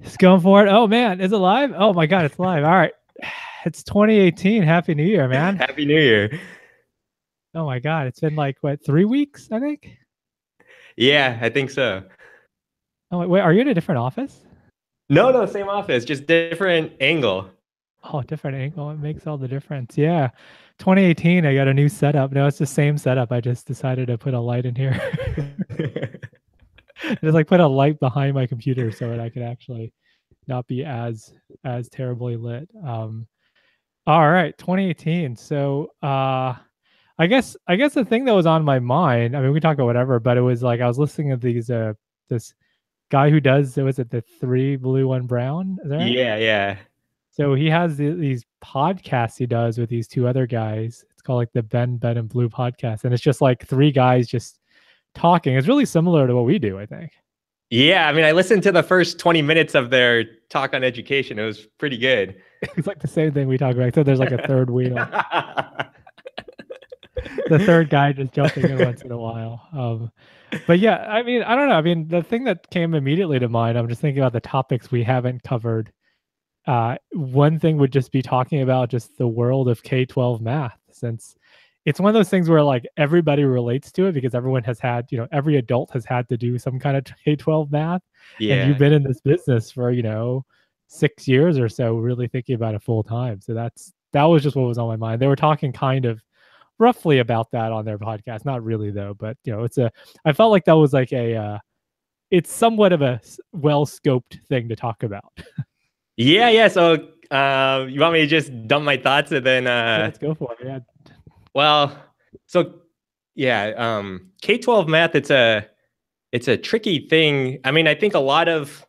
It's going for it. Oh man, is it live? Oh my god, it's live. All right. It's 2018. Happy New Year, man. Happy New Year. Oh my god, it's been like what, 3 weeks, I think? Yeah, I think so. Oh wait, are you in a different office? No, same office, just different angle. Oh, different angle. It makes all the difference. Yeah. 2018, I got a new setup. No, it's the same setup. I just decided to put a light in here. Just like put a light behind my computer so that I could actually not be as terribly lit. All right, 2018. So I guess the thing that was on my mind, I mean, we can talk about whatever, but it was like I was listening to these this guy who does, was it the three blue, one brown? Is that right? Yeah. So he has these podcasts he does with these two other guys. It's called like the Ben and Blue podcast. And it's just like three guys just talking. It's really similar to what we do, I think. Yeah, I mean, I listened to the first 20 minutes of their talk on education. It was pretty good. It's like the same thing we talk about, except there's like a third wheel. The third guy just jumping in once in a while. But yeah, I mean, I don't know. I mean, the thing that came immediately to mind, I'm just thinking about the topics we haven't covered. One thing would just be talking about just the world of K-12 math, since it's one of those things where like everybody relates to it because everyone has had, every adult has had to do some kind of K-12 math. And you've Yeah. been in this business for, 6 years or so, really thinking about it full time. So that was just what was on my mind. They were talking kind of roughly about that on their podcast. Not really though, but I felt like that was like it's somewhat of a well scoped thing to talk about. Yeah. So you want me to just dump my thoughts and then Yeah, let's go for it. Yeah. well, so yeah, K-12 math, it's a tricky thing. I mean, I think a lot of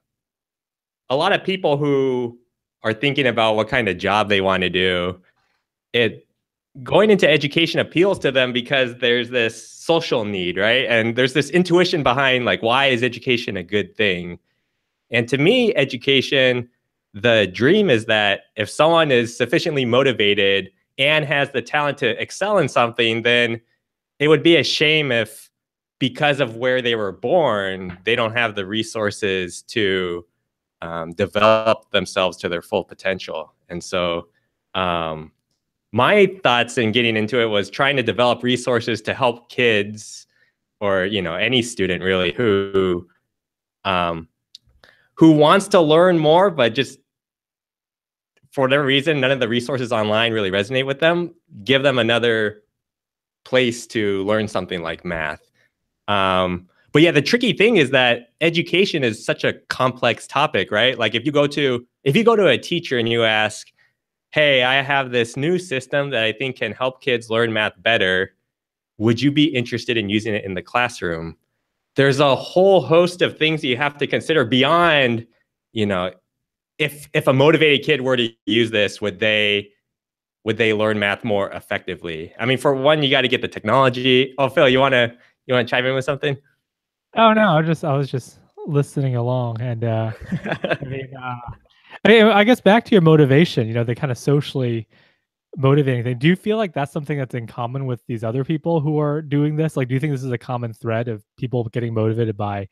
people who are thinking about what kind of job they want to do, it going into education appeals to them because there's this social need, right? And there's this intuition behind like, why is education a good thing? And to me, education, the dream is that if someone is sufficiently motivated and has the talent to excel in something, then it would be a shame if, because of where they were born, they don't have the resources to develop themselves to their full potential. And so my thoughts in getting into it was trying to develop resources to help kids, or any student really, who wants to learn more, but just for whatever reason, none of the resources online really resonate with them. Give them another place to learn something like math. But yeah, the tricky thing is that education is such a complex topic, right? Like if you go to a teacher and you ask, hey, I have this new system that I think can help kids learn math better, would you be interested in using it in the classroom? There's a whole host of things that you have to consider beyond, if a motivated kid were to use this, would they learn math more effectively? I mean, for one, you got to get the technology. Oh, Phil, you want to chime in with something? Oh no, I was just listening along, and I mean, I guess back to your motivation. The kind of socially motivating thing. Do you feel like that's something that's in common with these other people who are doing this? Like, do you think this is a common thread of people getting motivated by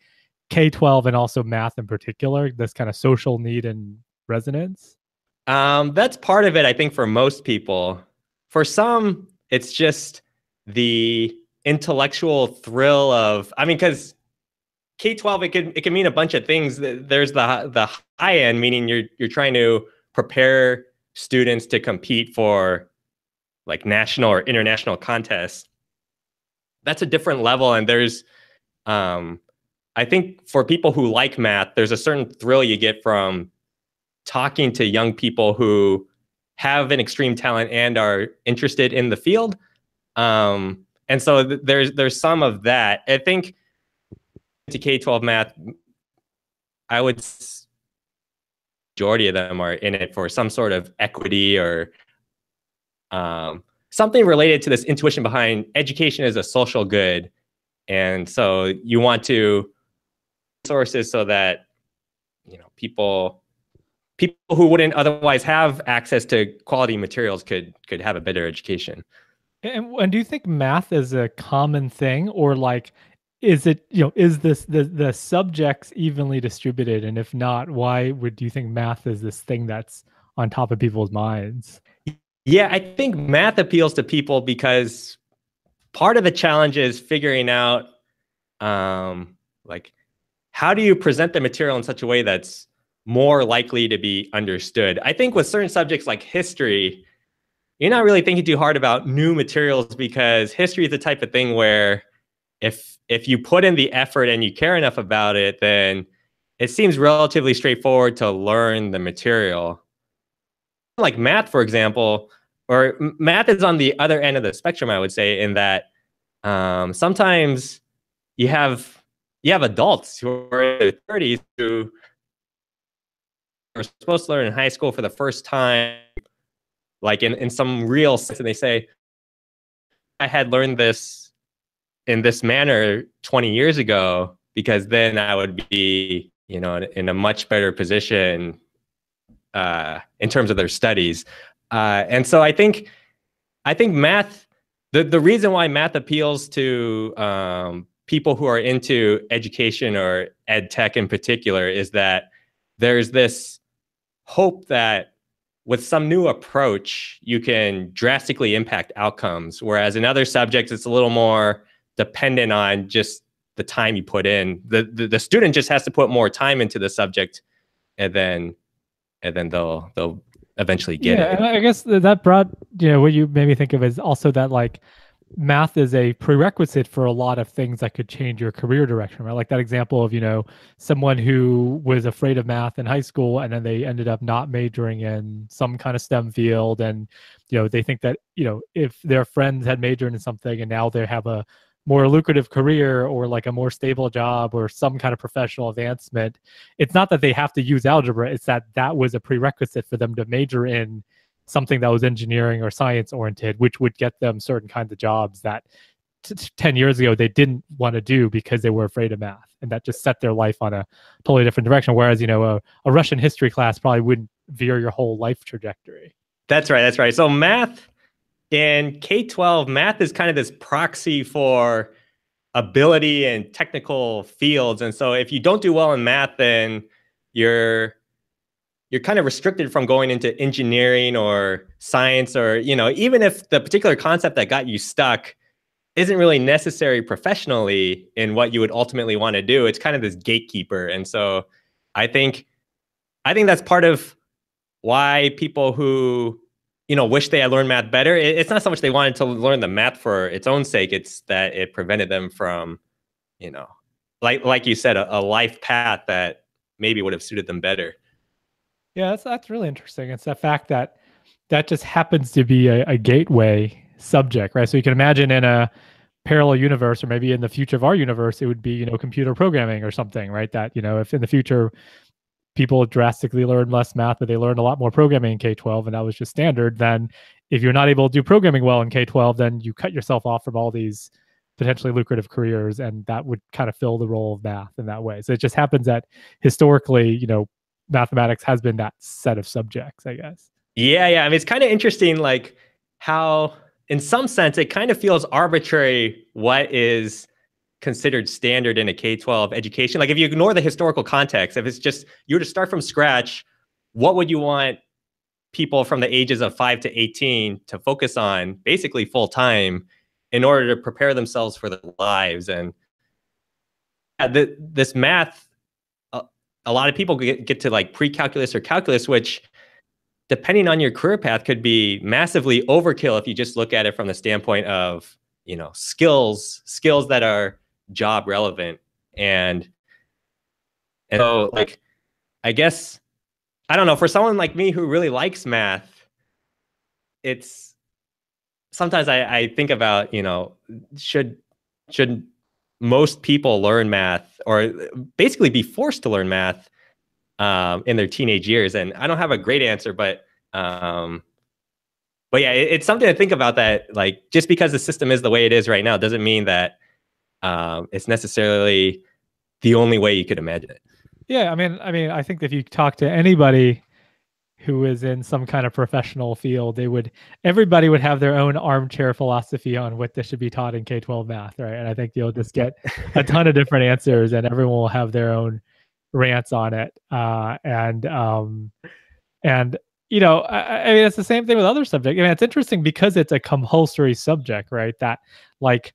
K-12 and also math in particular? This kind of social need and resonance. That's part of it, I think, for most people. For some, it's just the intellectual thrill of, I mean, because K-12, it can mean a bunch of things. There's the high end, meaning you're trying to prepare students to compete for like national or international contests. That's a different level. And there's, I think for people who like math, there's a certain thrill you get from talking to young people who have an extreme talent and are interested in the field. And so there's some of that. I think to K-12 math, I would majority of them are in it for some sort of equity or something related to this intuition behind education as a social good. And so you want to sources so that people who wouldn't otherwise have access to quality materials could have a better education. And do you think math is a common thing, or like is it, is this the subjects evenly distributed? And if not, why would you think math is this thing that's on top of people's minds? Yeah, I think math appeals to people because part of the challenge is figuring out like how do you present the material in such a way that's more likely to be understood. I think with certain subjects like history, you're not really thinking too hard about new materials because history is the type of thing where if you put in the effort and you care enough about it, then it seems relatively straightforward to learn the material. Like math, for example, or math is on the other end of the spectrum, I would say, in that sometimes you have adults who are in their 30s who are supposed to learn in high school for the first time, like in some real sense, and they say, I had learned this in this manner 20 years ago because then I would be, in a much better position in terms of their studies. And so I think math, the reason why math appeals to people who are into education or ed tech in particular is that there's this hope that with some new approach, you can drastically impact outcomes. Whereas in other subjects, it's a little more dependent on just the time you put in. The student just has to put more time into the subject, and then they'll eventually get Yeah, it. and I guess that brought, what you made me think of is also that like math is a prerequisite for a lot of things that could change your career direction, right? Like that example of, someone who was afraid of math in high school and then they ended up not majoring in some kind of STEM field. And, they think that, if their friends had majored in something and now they have a more lucrative career or like a more stable job or some kind of professional advancement, it's not that they have to use algebra, it's that that was a prerequisite for them to major in something that was engineering or science oriented, which would get them certain kinds of jobs that 10 years ago they didn't want to do because they were afraid of math. And that just set their life on a totally different direction. Whereas, a Russian history class probably wouldn't veer your whole life trajectory. That's right. That's right. So math in K-12, math is kind of this proxy for ability in technical fields. And so if you don't do well in math, then you're kind of restricted from going into engineering or science, or, even if the particular concept that got you stuck isn't really necessary professionally in what you would ultimately want to do, it's kind of this gatekeeper. And so I think that's part of why people who, wish they had learned math better, it's not so much they wanted to learn the math for its own sake, it's that it prevented them from, like you said, a life path that maybe would have suited them better. Yeah, that's really interesting. It's the fact that that just happens to be a gateway subject, right? So you can imagine in a parallel universe, or maybe in the future of our universe, it would be, computer programming or something, right? That, if in the future people drastically learn less math, but they learned a lot more programming in K-12, and that was just standard, then if you're not able to do programming well in K-12, then you cut yourself off from all these potentially lucrative careers, and that would kind of fill the role of math in that way. So it just happens that historically, mathematics has been that set of subjects, I guess. Yeah, yeah. I mean, it's kind of interesting, like how, in some sense, it kind of feels arbitrary what is considered standard in a K-12 education. Like if you ignore the historical context, if it's just you were to start from scratch, what would you want people from the ages of 5 to 18 to focus on basically full time in order to prepare themselves for their lives? And this math, a lot of people get to like pre-calculus or calculus, which depending on your career path could be massively overkill if you just look at it from the standpoint of, skills that are job relevant. And so like, I guess, I don't know, for someone like me who really likes math, it's sometimes I think about, should most people learn math or basically be forced to learn math in their teenage years? And I don't have a great answer, but yeah, it's something to think about, that like, just because the system is the way it is right now doesn't mean that it's necessarily the only way you could imagine it. Yeah, I mean, I think if you talk to anybody who is in some kind of professional field, everybody would have their own armchair philosophy on what this should be taught in K-12 math, right? And I think you'll just get a ton of different answers, and everyone will have their own rants on it. And I mean, it's the same thing with other subjects. I mean, it's interesting because it's a compulsory subject, right? That like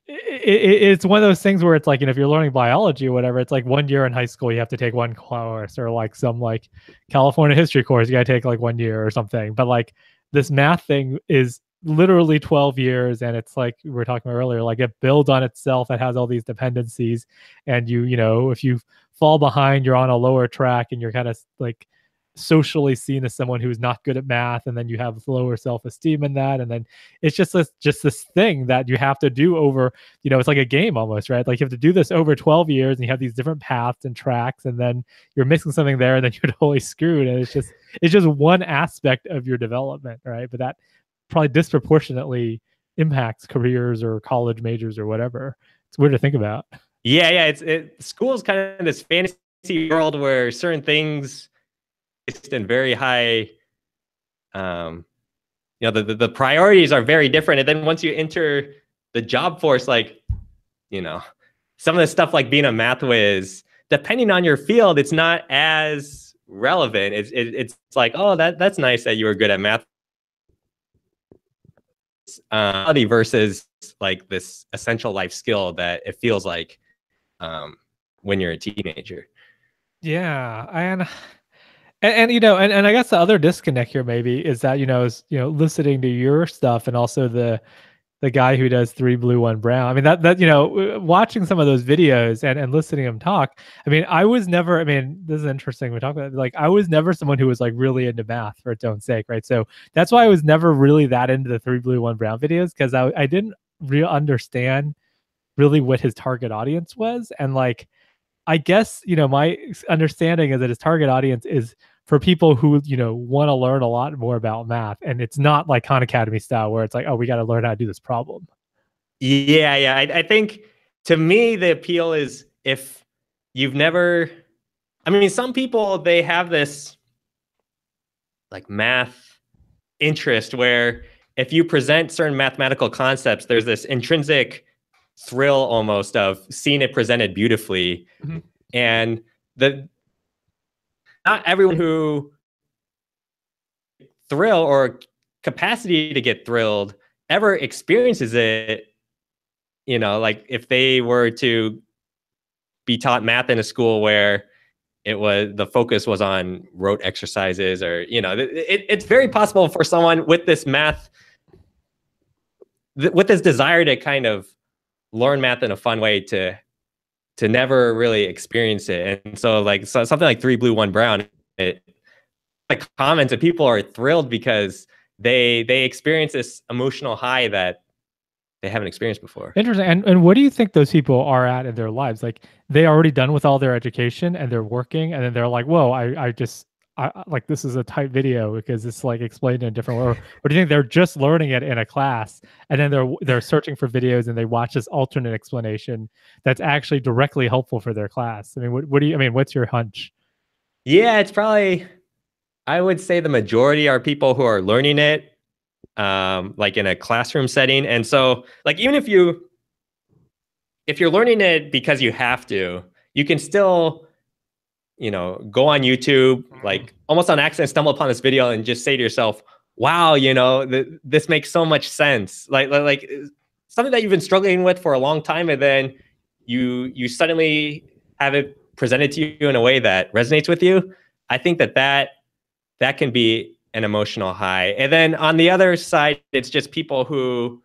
it's one of those things where it's like, if you're learning biology or whatever, it's like 1 year in high school you have to take one course, or like some like California history course you got to take like 1 year or something. But like this math thing is literally 12 years, and it's like we were talking about earlier, like it builds on itself. It has all these dependencies, and if you fall behind, you're on a lower track, and you're kind of like socially seen as someone who's not good at math, and then you have lower self-esteem in that, and then it's just this thing that you have to do over, it's like a game almost, right? Like you have to do this over 12 years, and you have these different paths and tracks, and then you're missing something there, and then you're totally screwed. And it's just one aspect of your development, right? But that probably disproportionately impacts careers or college majors or whatever. It's weird to think about. Yeah, school's kind of this fantasy world where certain things in very high, the priorities are very different. And then once you enter the job force, like, some of the stuff like being a math whiz, depending on your field, it's not as relevant. It's like, oh, that's nice that you were good at math, versus like this essential life skill that it feels like when you're a teenager. Yeah, and I guess the other disconnect here maybe is that listening to your stuff, and also the guy who does 3 Blue 1 Brown. I mean that watching some of those videos and listening to him talk. I mean, I was never. I mean, this is interesting. We talk about like I was never someone who was like really into math for its own sake, right? So that's why I was never really that into the 3 Blue 1 Brown videos, because I didn't really understand really what his target audience was. And like, I guess, my understanding is that his target audience is for people who, want to learn a lot more about math. And it's not like Khan Academy style where it's like, oh, we got to learn how to do this problem. Yeah. I think to me, the appeal is if you've never, I mean, some people, they have this like math interest where if you present certain mathematical concepts, there's this intrinsic thrill almost of seeing it presented beautifully. Mm-hmm. And not everyone who thrill or capacity to get thrilled ever experiences it. Like if they were to be taught math in a school where the focus was on rote exercises, or it's very possible for someone with this math, with this desire to kind of learn math in a fun way, to never really experience it. And so something like 3 Blue 1 Brown, like comments, and people are thrilled because they experience this emotional high that they haven't experienced before. Interesting. And what do you think those people are at in their lives? Like they already done with all their education and they're working, and then they're like, whoa, I like, this is a tight video because it's like explained in a different way. Or do you think they're just learning it in a class, and then they're searching for videos and they watch this alternate explanation that's actually directly helpful for their class? I mean, what's your hunch? Yeah, it's probably, I would say the majority are people who are learning it like in a classroom setting. And so like, even if you're learning it because you have to, you can still, go on YouTube, like almost on accident, stumble upon this video and just say to yourself, wow, this makes so much sense. Like something that you've been struggling with for a long time. And then you suddenly have it presented to you in a way that resonates with you. I think that can be an emotional high. And then on the other side, it's just people who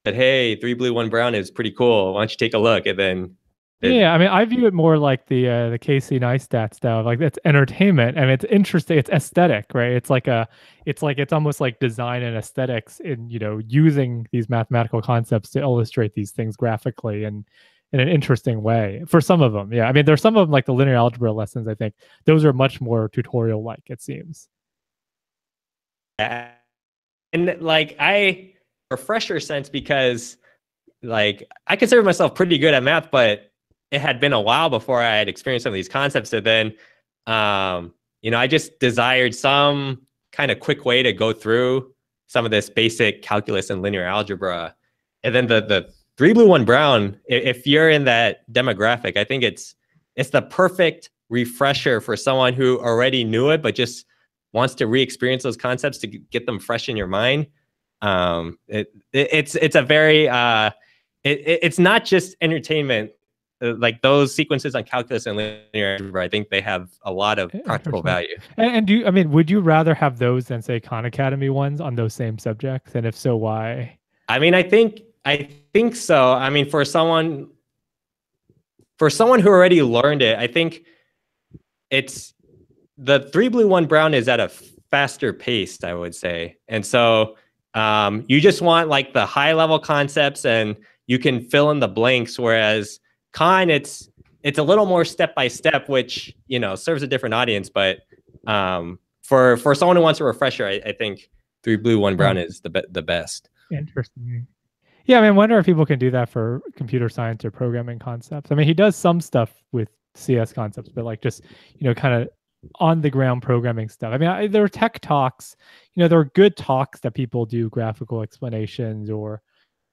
said, hey, 3 Blue 1 Brown is pretty cool. Why don't you take a look? And then I mean, I view it more like the Casey Neistat style. Like it's entertainment and it's interesting. It's aesthetic, right? It's almost like design and aesthetics in, using these mathematical concepts to illustrate these things graphically and in an interesting way for some of them. Yeah. I mean, there's some of them like the linear algebra lessons. I think those are much more tutorial like, it seems. And like a fresher sense, because like I consider myself pretty good at math, but it had been a while before I had experienced some of these concepts. And then I just desired some kind of quick way to go through some of this basic calculus and linear algebra. And then the three blue, one brown, if you're in that demographic, I think it's the perfect refresher for someone who already knew it, but just wants to re-experience those concepts to get them fresh in your mind. It's a very, it's not just entertainment. Like those sequences on calculus and linear algebra, I think they have a lot of practical value. And do you, I mean, would you rather have those than say Khan Academy ones on those same subjects? And if so, why? I mean, I think so. I mean, for someone who already learned it, I think it's the three blue, one brown is at a faster pace, I would say. And so you just want like the high level concepts and you can fill in the blanks. Whereas Khan, it's a little more step by step, which, serves a different audience. But for someone who wants a refresher, I think three blue, one brown is the best. Interesting. Yeah, I mean, I wonder if people can do that for computer science or programming concepts. I mean, he does some stuff with CS concepts, but like just, kind of on the ground programming stuff. I mean, there are tech talks, there are good talks that people do graphical explanations or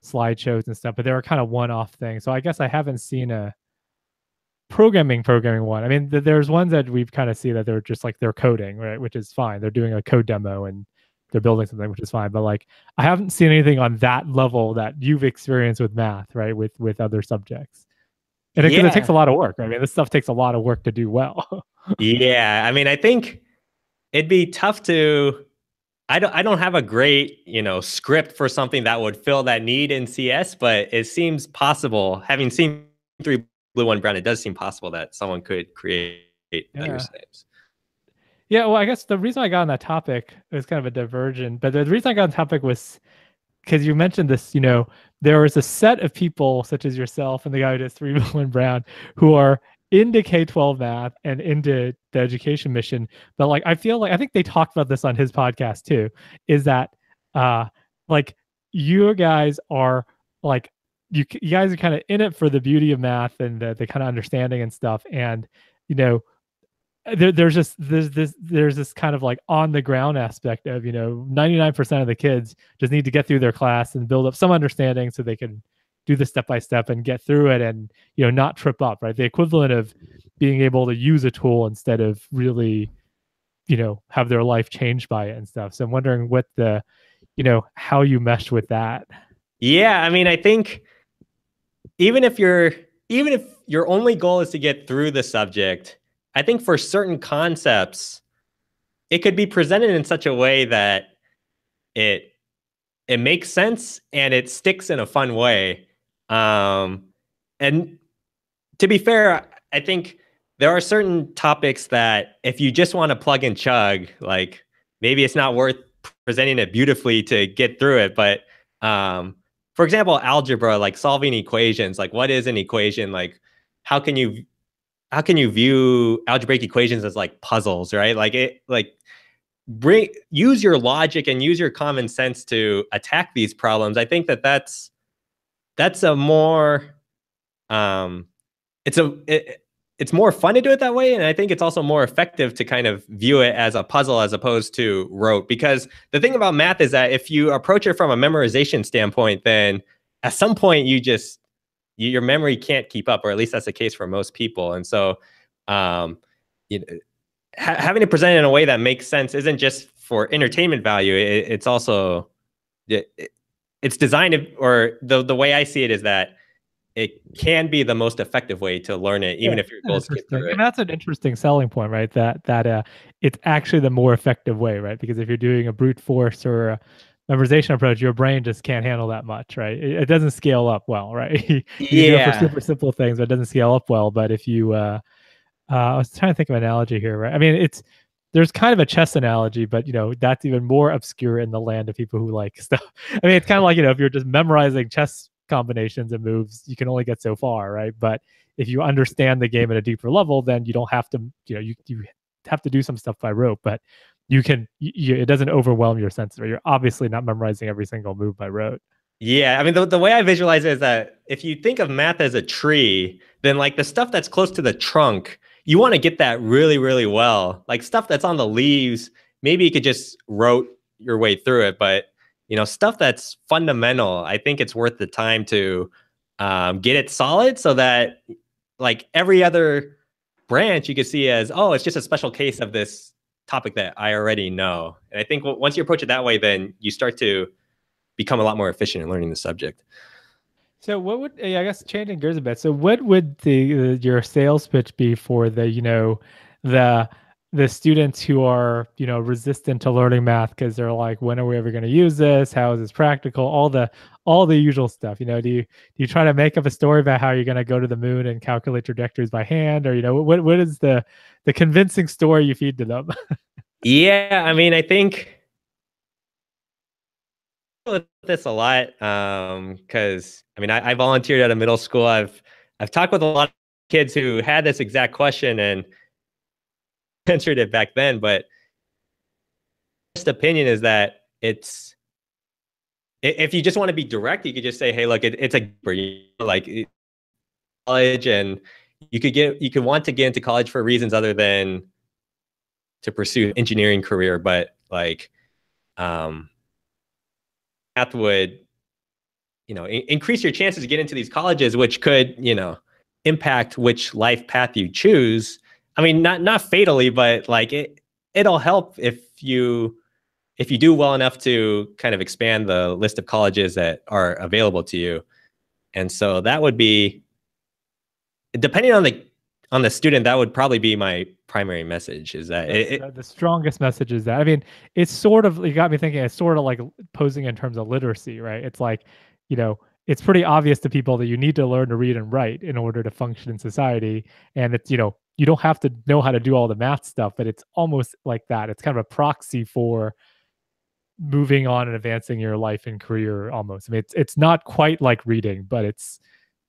slideshows and stuff, but they're kind of one-off things. So I guess I haven't seen a programming one. I mean, there's ones that we've kind of see that they're just like they're coding, right, which is fine. They're doing a code demo and they're building something, which is fine. But like, I haven't seen anything on that level that you've experienced with math, right, with other subjects. And it takes a lot of work. Right? I mean, this stuff takes a lot of work to do well. Yeah, I mean, I think it'd be tough to. I don't have a great script for something that would fill that need in CS, but it seems possible. Having seen three blue, one brown, it does seem possible that someone could create undersnaps. Yeah, well, I guess the reason I got on that topic is kind of a diversion, but the reason I got on the topic was because you mentioned this, there was a set of people such as yourself and the guy who does three blue, one brown who are into K-12 math and into the education mission. But like, I feel like, I think they talked about this on his podcast too, is that like you guys are like, you guys are kind of in it for the beauty of math and the kind of understanding and stuff. And, there's this kind of like on the ground aspect of 99% of the kids just need to get through their class and build up some understanding so they can do the step by step and get through it and not trip up, right? The equivalent of being able to use a tool instead of really have their life changed by it and stuff. So I'm wondering what the how you mesh with that. Yeah, I mean, I think even if your only goal is to get through the subject, I think for certain concepts, it could be presented in such a way that it makes sense and it sticks in a fun way. And to be fair, I think there are certain topics that if you just want to plug and chug, like maybe it's not worth presenting it beautifully to get through it. But for example, algebra, like solving equations, like what is an equation? Like how can you view algebraic equations as like puzzles, right? Use your logic and use your common sense to attack these problems. I think that's a more it's more fun to do it that way, and I think it's also more effective to kind of view it as a puzzle as opposed to rote. Because the thing about math is that if you approach it from a memorization standpoint, then at some point your memory can't keep up, or at least that's the case for most people. And so having it presented in a way that makes sense isn't just for entertainment value. It's also it's designed to, or the way I see it is that it can be the most effective way to learn it, even if your goals get through it. And that's an interesting selling point, right? That it's actually the more effective way, right? Because if you're doing a brute force or a memorization approach, your brain just can't handle that much, right? It doesn't scale up well, right? You go for super simple things, but it doesn't scale up well. But if you, I was trying to think of an analogy here, right? I mean, there's kind of a chess analogy, but that's even more obscure in the land of people who like stuff. I mean, it's kind of like if you're just memorizing chess combinations and moves, you can only get so far, right? But if you understand the game at a deeper level, then you don't have to, you have to do some stuff by rote, but you can, it doesn't overwhelm your senses. You're obviously not memorizing every single move by rote. Yeah, I mean, the way I visualize it is that if you think of math as a tree, then like the stuff that's close to the trunk, you want to get that really, really well. Like stuff that's on the leaves, maybe you could just rote your way through it. But stuff that's fundamental, I think it's worth the time to get it solid, so that like every other branch you could see as, oh, it's just a special case of this topic that I already know. And I think once you approach it that way, then you start to become a lot more efficient in learning the subject. So what would, I guess, changing gears a bit. So what would your sales pitch be for the the students who are, resistant to learning math because they're like, when are we ever going to use this? How is this practical? All the usual stuff. Do you try to make up a story about how you're going to go to the moon and calculate trajectories by hand, or what is the convincing story you feed to them? Yeah, I mean, I think this a lot, because I mean, I volunteered at a middle school. I've talked with a lot of kids who had this exact question and answered it back then. But just opinion is that it's, if you just want to be direct, you could just say, hey, look, it's a like college, and you could want to get into college for reasons other than to pursue engineering career, but like math would increase your chances to get into these colleges, which could impact which life path you choose. I mean, not fatally, but like it'll help if you do well enough to kind of expand the list of colleges that are available to you. And so that would be, depending on the student, that would probably be my primary message, is that the strongest message is that, I mean, it's sort of, you got me thinking, it's sort of like posing in terms of literacy, right? It's like, it's pretty obvious to people that you need to learn to read and write in order to function in society. And it's, you don't have to know how to do all the math stuff, but it's almost like that. It's kind of a proxy for moving on and advancing your life and career almost. I mean, it's not quite like reading, but it's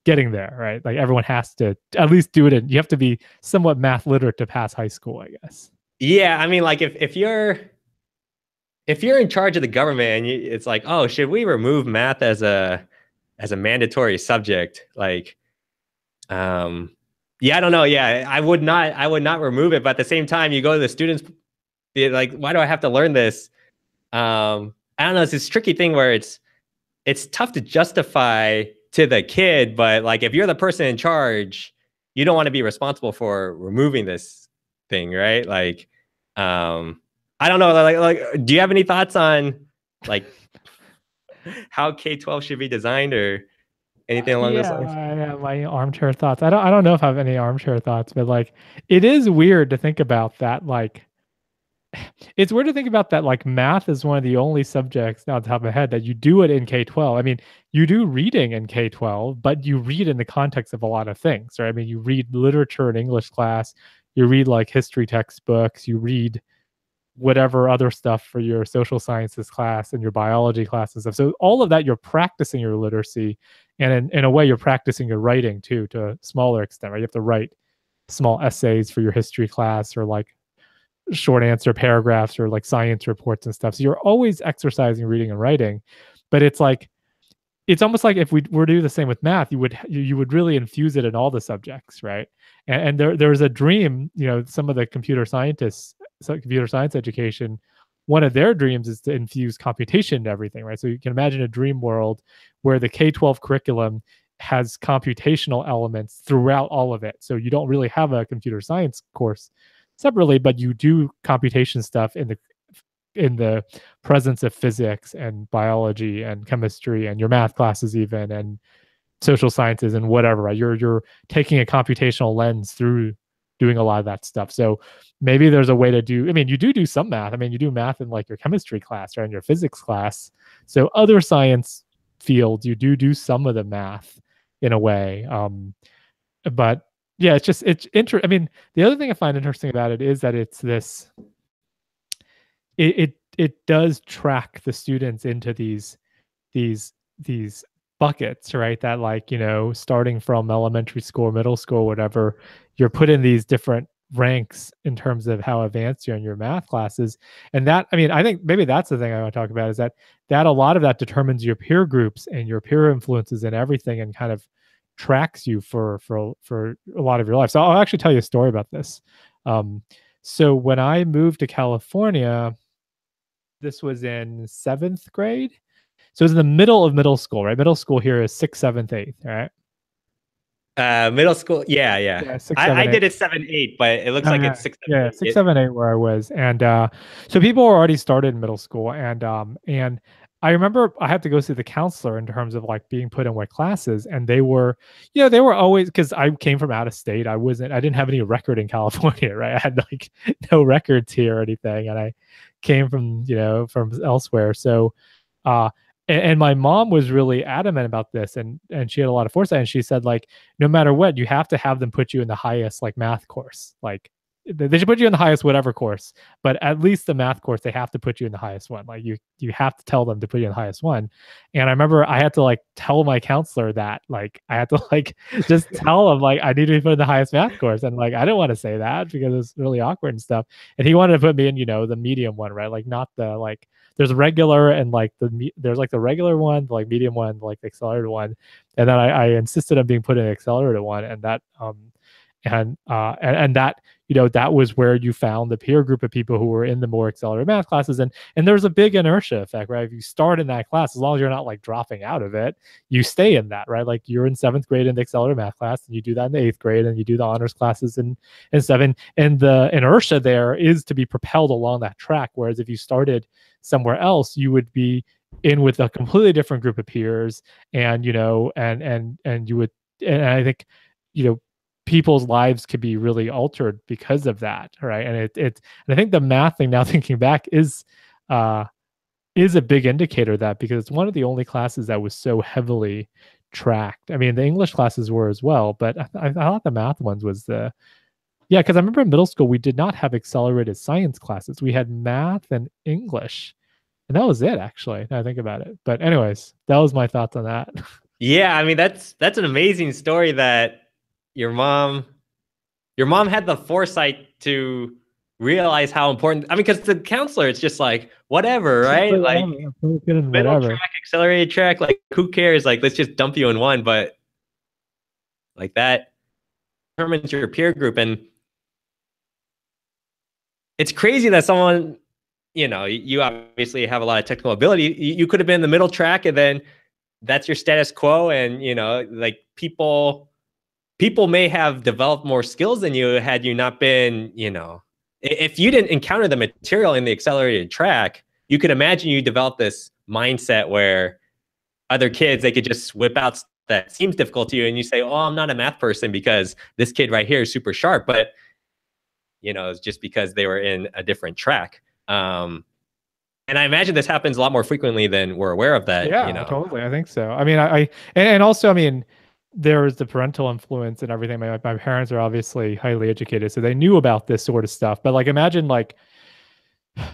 getting there, right? Like everyone has to at least do it. And you have to be somewhat math literate to pass high school, I guess. Yeah, I mean, like if you're in charge of the government, and it's like, oh, should we remove math as a mandatory subject? Like, yeah, I don't know. Yeah, I would not remove it. But at the same time, you go to the students, like, why do I have to learn this? I don't know. It's this tricky thing where it's tough to justify to the kid, but like if you're the person in charge, you don't want to be responsible for removing this thing, right? Like, I don't know. Like, do you have any thoughts on like how K-12 should be designed or anything along those lines? I have my armchair thoughts. I don't know if I have any armchair thoughts, but like it is weird to think about that. Like it's weird to think about that. Like math is one of the only subjects now on top of my head that you do it in K-12. I mean, you do reading in K-12, but you read in the context of a lot of things, right? I mean, you read literature in English class, you read like history textbooks, you read whatever other stuff for your social sciences class and your biology class and stuff. So all of that, you're practicing your literacy, and in a way, you're practicing your writing too, to a smaller extent, right? You have to write small essays for your history class, or like short answer paragraphs, or like science reports and stuff. So you're always exercising reading and writing, but it's like, it's almost like if we were to do the same with math, you would really infuse it in all the subjects, right? And there's a dream, some of the computer scientists, so computer science education, one of their dreams is to infuse computation into everything, right? So you can imagine a dream world where the K-12 curriculum has computational elements throughout all of it. So you don't really have a computer science course separately, but you do computation stuff in the presence of physics and biology and chemistry and your math classes even, and social sciences and whatever, right? You're taking a computational lens through doing a lot of that stuff. So maybe there's a way to do, I mean, you do some math. I mean, you do math in like your chemistry class or in your physics class. So other science fields, you do some of the math in a way. But yeah, it's interesting. I mean, the other thing I find interesting about it is that it's this, it does track the students into these buckets, right? That like, starting from elementary school, middle school, whatever, you're put in these different ranks in terms of how advanced you're in your math classes. And that, I mean, I think maybe that's the thing I want to talk about, is that a lot of that determines your peer groups and your peer influences and everything, and kind of tracks you for a lot of your life. So I'll actually tell you a story about this. Um, so when I moved to California, this was in seventh grade. So it was in the middle of middle school, right? Middle school here is sixth, seventh, eighth, right? Middle school. Yeah, yeah. Yeah, six, I seven, eight. did it 7, 8, but it looks Oh like yeah, it's six, seven, yeah, eight. six, seven, eight, where I was, and so people were already started in middle school, and I remember I had to go see the counselor in terms of like being put in what classes, and they were, they were always because I came from out of state. I didn't have any record in California, right? I had like no records here or anything, and I came from from elsewhere, so uh and my mom was really adamant about this, and she had a lot of foresight, and she said like no matter what, you have to have them put you in the highest like math course. Like they should put you in the highest whatever course, but at least the math course they have to put you in the highest one. Like you have to tell them to put you in the highest one. And I remember I had to like tell my counselor that like I had to like just tell him like I need to be put in the highest math course, and like I didn't want to say that because it's really awkward and stuff. And he wanted to put me in the medium one, right? Like not the like there's regular and like there's like the regular one, the like medium one, like the accelerated one, and then I insisted on being put in the accelerated one, and that and that that was where you found the peer group of people who were in the more accelerated math classes, and there's a big inertia effect, right? If you start in that class, as long as you're not like dropping out of it, you stay in that, right? Like you're in seventh grade in the accelerated math class, and you do that in the eighth grade, and you do the honors classes in seven, and the inertia there is to be propelled along that track. Whereas if you started somewhere else, you would be in with a completely different group of peers, and and you would, and I think people's lives could be really altered because of that, right? And and I think the math thing, now thinking back, is a big indicator of that, because it's one of the only classes that was so heavily tracked. I mean, the English classes were as well, but I thought the math ones was the yeah, because I remember in middle school we did not have accelerated science classes. We had math and English, and that was it actually. Now I think about it. But anyways, that was my thoughts on that. Yeah, I mean that's an amazing story that your mom had the foresight to realize how important. I mean, because the counselor, it's just like whatever, right? Like middle Whatever. track, accelerated track, like who cares? Like let's just dump you in one, but like that determines your peer group, and it's crazy that someone, you obviously have a lot of technical ability. You could have been in the middle track, and then that's your status quo, and like people may have developed more skills than you had you not been, if you didn't encounter the material in the accelerated track, you could imagine you develop this mindset where other kids, they could just whip out that seems difficult to you, and you say, oh, I'm not a math person because this kid right here is super sharp, but it's just because they were in a different track. And I imagine this happens a lot more frequently than we're aware of that. Yeah, totally. I think so. I mean, and also, I mean, there's the parental influence and everything. My parents are obviously highly educated, so they knew about this sort of stuff. But like, imagine like,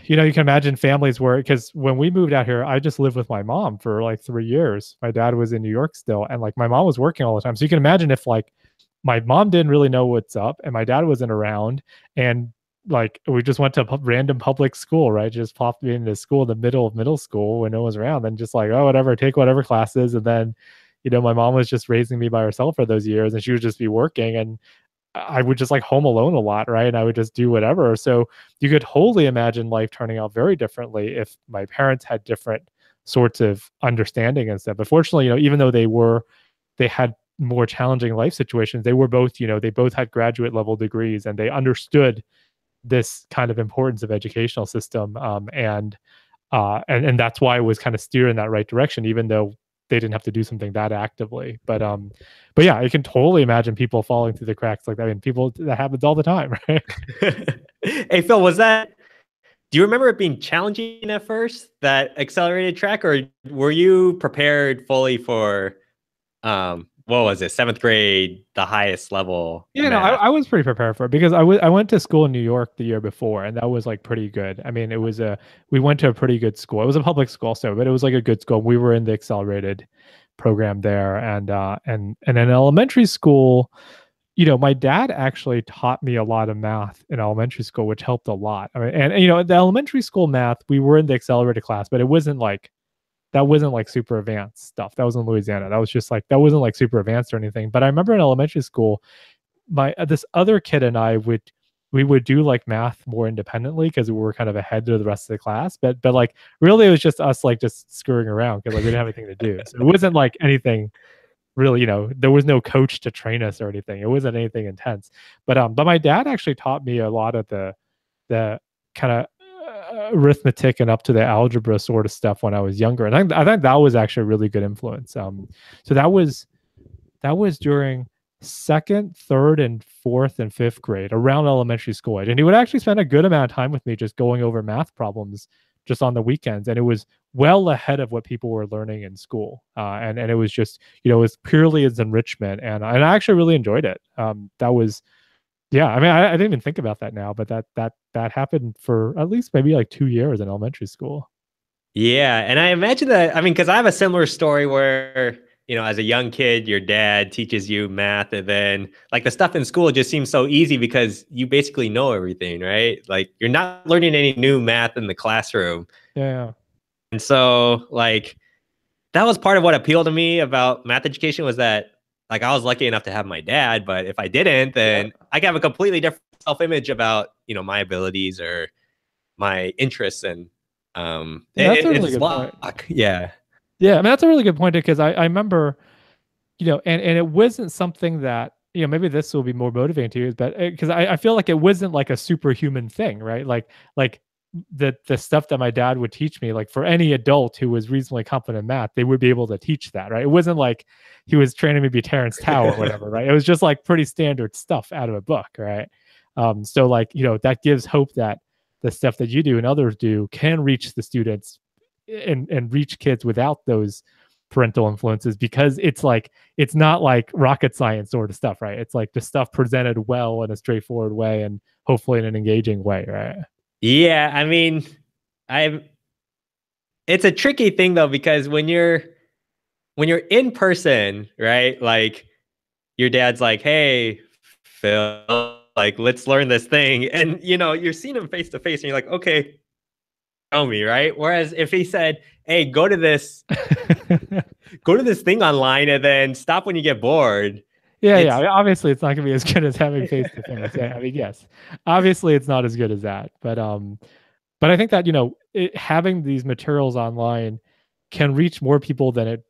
you can imagine families where, because when we moved out here, I just lived with my mom for like 3 years. My dad was in New York still, and like my mom was working all the time. So you can imagine if like my mom didn't really know what's up, and my dad wasn't around, and like we just went to random public school, right? Just popped me into school in the middle of middle school when no one was around, and just like, oh, whatever, take whatever classes. And then, my mom was just raising me by herself for those years, and she would just be working, and I would just like home alone a lot, right? And I would just do whatever. So you could wholly imagine life turning out very differently if my parents had different sorts of understanding and stuff. But fortunately, even though they had more challenging life situations, they were both, they both had graduate level degrees, and they understood this kind of importance of educational system, and that's why it was kind of steered in that right direction, even though they didn't have to do something that actively. But yeah, I can totally imagine people falling through the cracks like that. I mean, people, that happens all the time, right? Hey Phil, do you remember it being challenging at first, that accelerated track, or were you prepared fully for what was it, seventh grade, the highest level? Yeah, no, I was pretty prepared for it, because I went to school in New York the year before, and that was like pretty good. I mean, we went to a pretty good school. It was a public school, but it was like a good school. We were in the accelerated program there, and in elementary school, my dad actually taught me a lot of math in elementary school, which helped a lot. I mean, and the elementary school math, we were in the accelerated class, but it wasn't like that wasn't like super advanced stuff. That was in Louisiana. That was just like that wasn't like super advanced or anything. But I remember in elementary school, my this other kid and I would do like math more independently because we were kind of ahead of the rest of the class. But like really it was just us like just screwing around because like we didn't have anything to do. So it wasn't like anything really, there was no coach to train us or anything. It wasn't anything intense. But my dad actually taught me a lot of the kind of arithmetic and up to the algebra sort of stuff when I was younger. And I think that was actually a really good influence. So that was during second, third, and fourth and fifth grade, around elementary school age. And he would actually spend a good amount of time with me just going over math problems just on the weekends. And it was well ahead of what people were learning in school. And it was just, it was purely as enrichment. And I actually really enjoyed it. That was, yeah, I mean, I didn't even think about that now, but that happened for at least maybe like 2 years in elementary school. Yeah, and I imagine that, I mean, because I have a similar story where, as a young kid, your dad teaches you math, and then like the stuff in school just seems so easy because you basically know everything, right? Like you're not learning any new math in the classroom. Yeah. And so like that was part of what appealed to me about math education was that like I was lucky enough to have my dad, but if I didn't, Yeah. then I could have a completely different self-image about, my abilities or my interests, and Yeah, that's a really it's good point. luck. Yeah. Yeah, I mean that's a really good point because I remember, and it wasn't something that, maybe this will be more motivating to you, but because I feel like it wasn't like a superhuman thing, right? Like the stuff that my dad would teach me, like for any adult who was reasonably competent in math, they would be able to teach that, right? It wasn't like he was training me to be Terrence Tao or whatever, right? It was just like pretty standard stuff out of a book, right? So like, that gives hope that the stuff that you do and others do can reach the students and reach kids without those parental influences, because it's not like rocket science sort of stuff, right? It's like the stuff presented well in a straightforward way and hopefully in an engaging way, right? Yeah, I mean, I it's a tricky thing though because when you're in person, right? Like your dad's like, "Hey, Phil, like let's learn this thing." And you're seeing him face to face and you're like, "Okay, tell me," right? Whereas if he said, "Hey, go to this thing online and then stop when you get bored." Yeah. I It's mean, obviously, it's not going to be as good as having face to face. Yeah, I mean, yes, obviously, it's not as good as that, but I think that having these materials online can reach more people than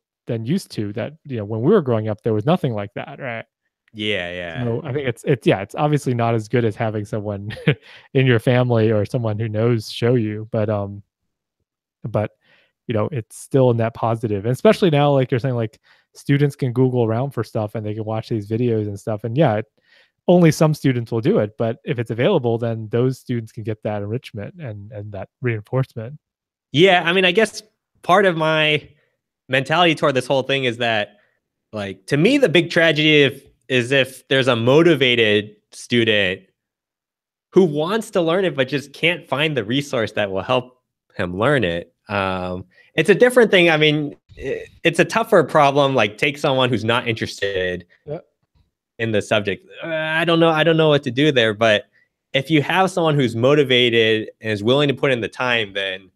used to. That when we were growing up, there was nothing like that, right? yeah, yeah. So I think it's obviously not as good as having someone in your family or someone who knows show you, but it's still a net positive. And especially now, like you're saying, like students can Google around for stuff and they can watch these videos and stuff. And yeah, only some students will do it, but if it's available, then those students can get that enrichment and that reinforcement. Yeah, I mean, I guess part of my mentality toward this whole thing is that, like, to me, the big tragedy is if there's a motivated student who wants to learn it but just can't find the resource that will help him learn it. It's a different thing. I mean, it's a tougher problem. Like, take someone who's not interested Yeah. in the subject. I don't know. I don't know what to do there. But if you have someone who's motivated and is willing to put in the time, then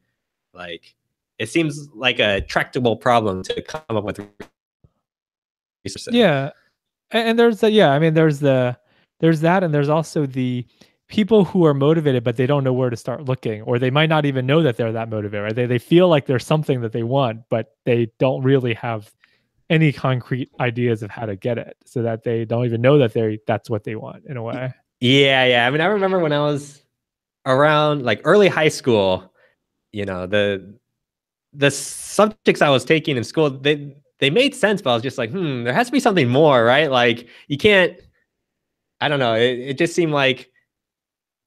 like it seems like a tractable problem to come up with resources. Yeah. And there's I mean, there's that, and there's also the people who are motivated, but they don't know where to start looking, or they might not even know that they're that motivated, right? They feel like there's something that they want, but they don't really have any concrete ideas of how to get it, so that they don't even know that that's what they want in a way. Yeah, yeah. I mean, I remember when I was around like early high school, the subjects I was taking in school, they made sense, but I was just like, there has to be something more, right? Like you can't, I don't know. It just seemed like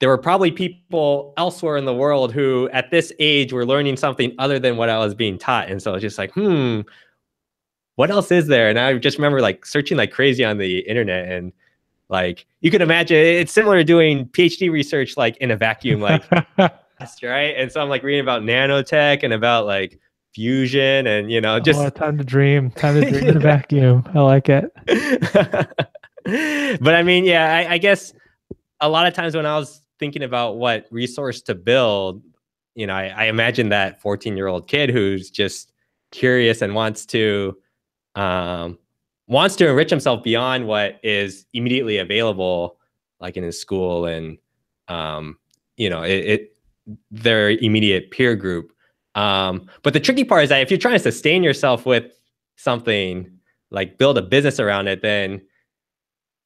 there were probably people elsewhere in the world who at this age were learning something other than what I was being taught. And so I was just like, what else is there? And I just remember like searching like crazy on the internet, and like you could imagine it's similar to doing PhD research like in a vacuum, like right. And so I'm like reading about nanotech and about like fusion and Oh, just time to dream. Time to dream in a vacuum. I like it. But I mean, yeah, I guess a lot of times when I was thinking about what resource to build, I imagine that 14-year-old kid who's just curious and um, wants to enrich himself beyond what is immediately available, like in his school and you know their immediate peer group. But the tricky part is that if you're trying to sustain yourself with something, like build a business around it, then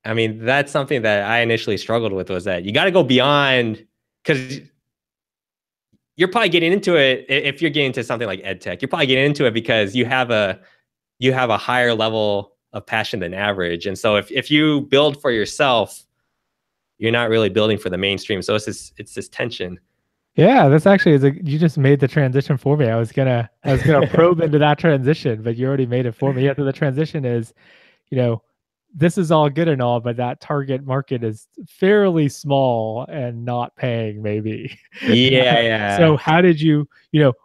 I mean that's something that I initially struggled with, was that you got to go beyond, because you're probably getting into it. If you're getting into something like ed tech, you're probably getting into it because you have a higher level of passion than average. And so if you build for yourself, you're not really building for the mainstream. So it's this tension. Yeah, that's actually you just made the transition for me. I was gonna probe into that transition, but you already made it for me. Yeah, so the transition is, you know, this is all good and all, but that target market is fairly small and not paying maybe. Yeah, So yeah. how did you,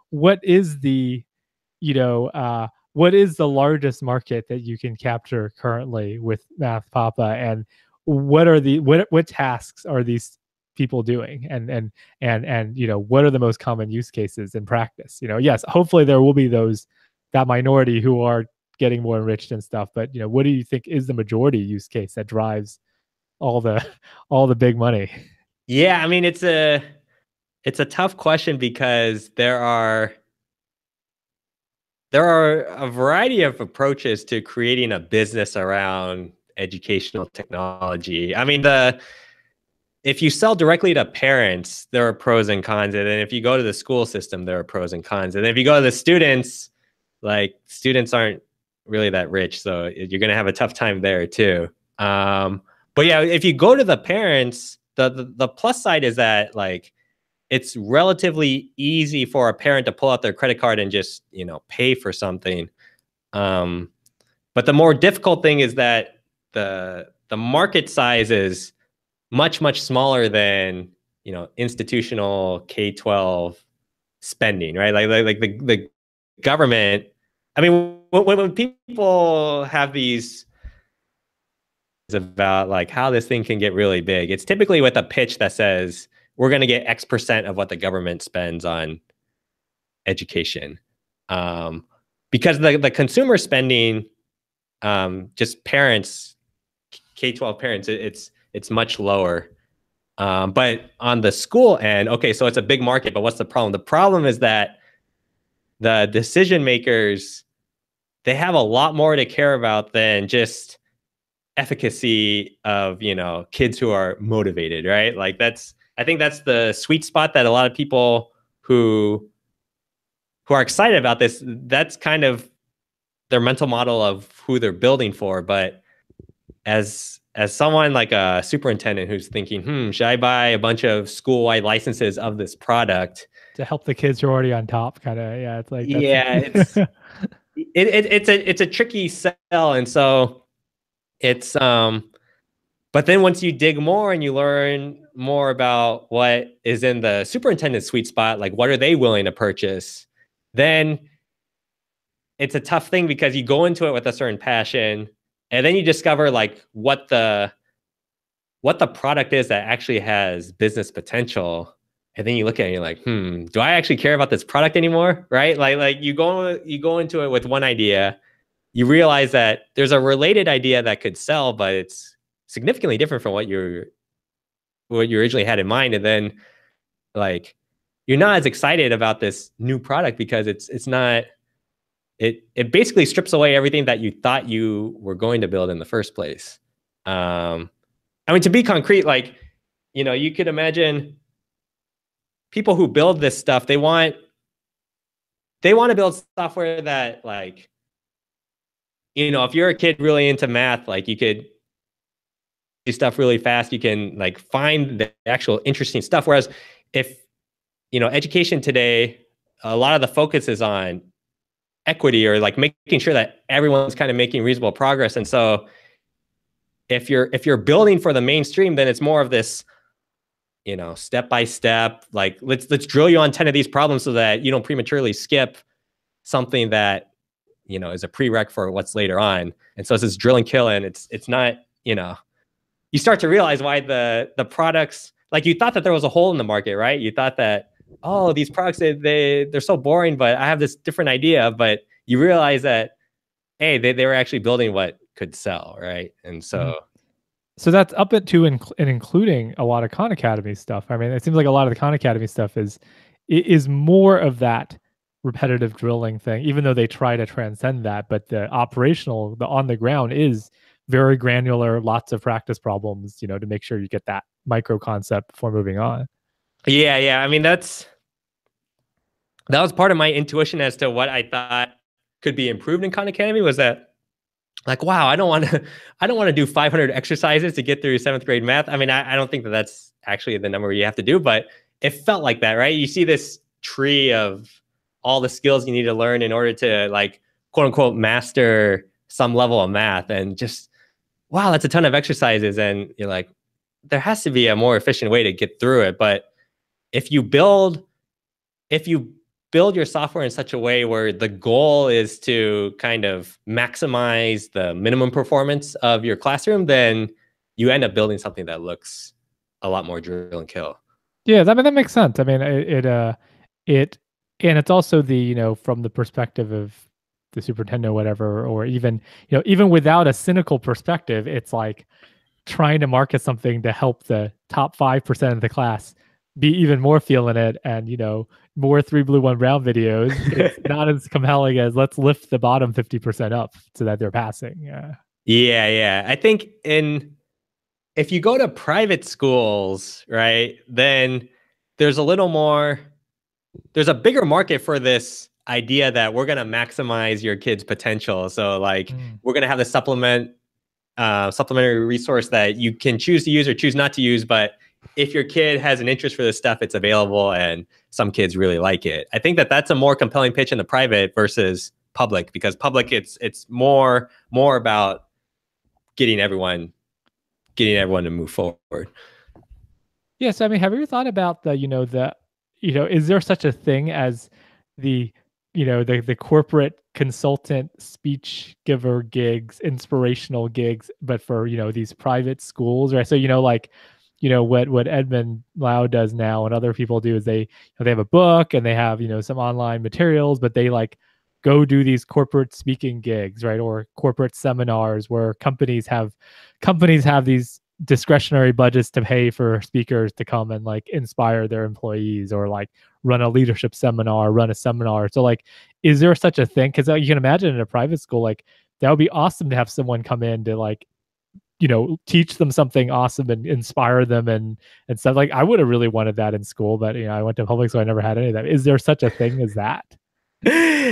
what is what is the largest market that you can capture currently with Math Papa, and what tasks are these people doing, and what are the most common use cases in practice? Yes, hopefully there will be that minority who are getting more enriched and stuff, but what do you think is the majority use case that drives all the all the big money? Yeah, I mean it's a tough question because there are a variety of approaches to creating a business around educational technology. I mean, if you sell directly to parents, there are pros and cons. And then if you go to the school system, there are pros and cons. And then if you go to the students, like students aren't really that rich, so you're going to have a tough time there too. But yeah, if you go to the parents, the plus side is that like it's relatively easy for a parent to pull out their credit card and just pay for something. Um, but the more difficult thing is that the market size is much smaller than institutional K-12 spending, right? Like the government. I mean, when people have these about like how this thing can get really big, it's typically with a pitch that says we're going to get X% of what the government spends on education, because the consumer spending, just parents, K-12 parents, it's much lower. But on the school end, okay, so it's a big market, but what's the problem? The problem is that the decision makers, they have a lot more to care about than just efficacy of kids who are motivated, right? Like I think that's the sweet spot that a lot of people who are excited about this, that's kind of their mental model of who they're building for. But as someone like a superintendent who's thinking, should I buy a bunch of school-wide licenses of this product To help the kids who are already on top, kind of. Yeah, it's like that's yeah, it's a tricky sell. And so it's but then once you dig more and you learn more about what is in the superintendent's sweet spot, like what are they willing to purchase, then it's a tough thing because you go into it with a certain passion and then you discover like what the product is that actually has business potential. And then you look at it and you're like, do I actually care about this product anymore? Right? Like you go into it with one idea, you realize that there's a related idea that could sell, but it's significantly different from what you originally had in mind. And then like you're not as excited about this new product because it's not it basically strips away everything that you thought you were going to build in the first place. I mean, to be concrete, like, you could imagine people who build this stuff, they want to build software that like, if you're a kid really into math, like you could do stuff really fast. You can like find the actual interesting stuff. Whereas if, education today, a lot of the focus is on equity or like making sure that everyone's kind of making reasonable progress. And so if you're building for the mainstream, then it's more of this, step by step, like let's drill you on 10 of these problems so that you don't prematurely skip something that, is a prereq for what's later on. And so it's this drill and kill, and it's not, you start to realize why the products, like you thought that there was a hole in the market, right? You thought that, oh, these products, they're so boring, but I have this different idea. But you realize that, hey, they were actually building what could sell, right? And Mhm. so So that's up to and including a lot of Khan Academy stuff. I mean, it seems like a lot of the Khan Academy stuff is more of that repetitive drilling thing, even though they try to transcend that. But the operational, the on the ground is very granular, lots of practice problems, to make sure you get that micro concept before moving on. yeah. I mean, that was part of my intuition as to what I thought could be improved in Khan Academy was that, like, wow, I don't want to do 500 exercises to get through seventh grade math. I mean, I don't think that that's actually the number you have to do, but it felt like that, right? You see this tree of all the skills you need to learn in order to, like, quote unquote, master some level of math, and just, wow, that's a ton of exercises. And you're like, there has to be a more efficient way to get through it. But if you build if you build your software in such a way where the goal is to kind of maximize the minimum performance of your classroom, then you end up building something that looks a lot more drill and kill. Yeah, I mean that makes sense. I mean it and it's also the, from the perspective of the superintendent or whatever, or even, even without a cynical perspective, it's like trying to market something to help the top 5% of the class be even more feeling it, and more three blue one brown videos. It's not as compelling as let's lift the bottom 50% up so that they're passing. Yeah. Yeah. I think if you go to private schools, right, then there's a little more, there's a bigger market for this idea that we're going to maximize your kid's potential. So, like, Mm. we're going to have the supplementary resource that you can choose to use or choose not to use. But if your kid has an interest for this stuff, it's available, and some kids really like it. I think that that's a more compelling pitch in the private versus public, because public, it's more about getting everyone to move forward. Yes, I mean, have you ever thought about is there such a thing as the, the corporate consultant speech giver gigs, inspirational gigs, but for, these private schools, right? So, like, what Edmund Lau does now and other people do is they have a book and they have, some online materials, but they like go do these corporate speaking gigs, right? Or corporate seminars where companies have these discretionary budgets to pay for speakers to come and like inspire their employees, or like run a leadership seminar, run a seminar. So like, is there such a thing? Because you can imagine in a private school, like that would be awesome to have someone come in to like, teach them something awesome and inspire them and stuff. Like I would have really wanted that in school, but I went to public, so I never had any of that. Is there such a thing as that?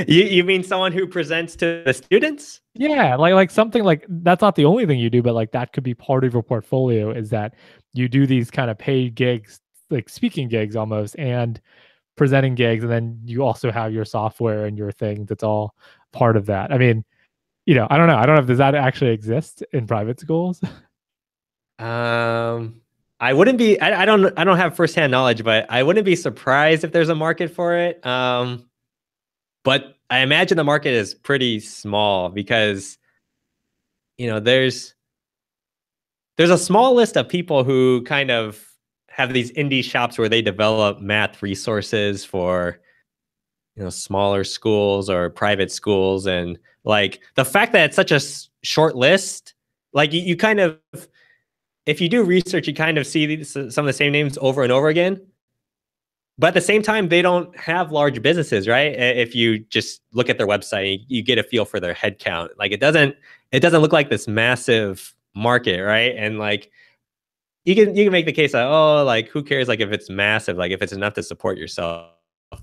You mean someone who presents to the students? Yeah, like something like that's not the only thing you do, but like that could be part of your portfolio, is that you do these kind of paid gigs, like speaking gigs almost, and presenting gigs, and then you also have your software and your thing that's all part of that. I mean, I don't know. I don't know if does that actually exist in private schools? I wouldn't be. I don't have firsthand knowledge, but I wouldn't be surprised if there's a market for it. But I imagine the market is pretty small because, there's a small list of people who kind of have these indie shops where they develop math resources for, smaller schools or private schools. And like the fact that it's such a short list, like you kind of, if you do research, you kind of see some of the same names over and over again. But at the same time, they don't have large businesses, right? If you just look at their website, you get a feel for their headcount. Like it doesn't look like this massive market, right? And like you can make the case that, oh, like who cares? Like if it's massive, like if it's enough to support yourself,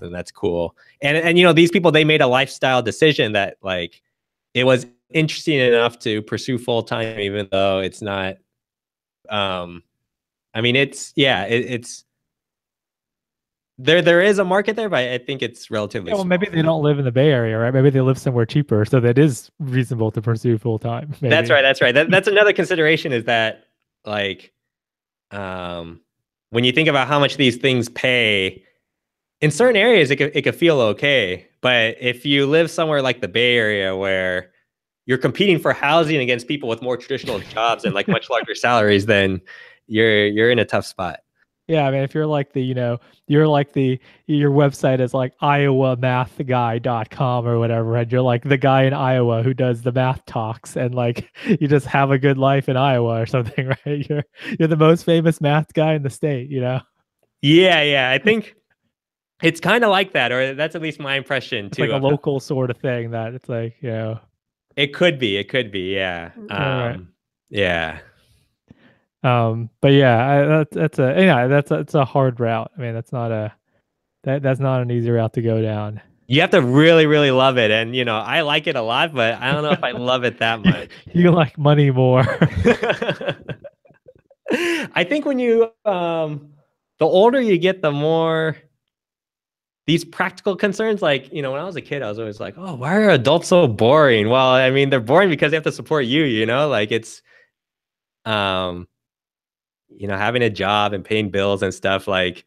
then that's cool. And these people, they made a lifestyle decision that like it was interesting enough to pursue full time, even though it's not. I mean, it's there is a market there, but I think it's relatively Yeah, well, small. maybe they don't live in the Bay Area, right? Maybe they live somewhere cheaper, so that is reasonable to pursue full time. That's Maybe. right. That's right. That's another consideration, is that like when you think about how much these things pay in certain areas, it could feel okay. But if you live somewhere like the Bay Area where you're competing for housing against people with more traditional jobs and like much larger salaries, then you're in a tough spot. Yeah, I mean, if you're like the, you're like your website is like iowamathguy.com or whatever, and you're like the guy in Iowa who does the math talks, and like you just have a good life in Iowa or something, right? You're the most famous math guy in the state, Yeah, yeah. I think it's kind of like that, or that's at least my impression It's like too a of how local sort of thing that it's like, it could be. It could be. Yeah. right. Yeah. But yeah, that's a hard route. I mean, that's not an easy route to go down. You have to really, really love it. And, I like it a lot, but I don't know if I love it that you, much. you like money more. I think when the older you get, the more these practical concerns, like, when I was a kid, I was always like, oh, why are adults so boring? Well, I mean, they're boring because they have to support you, like it's, um, having a job and paying bills and stuff like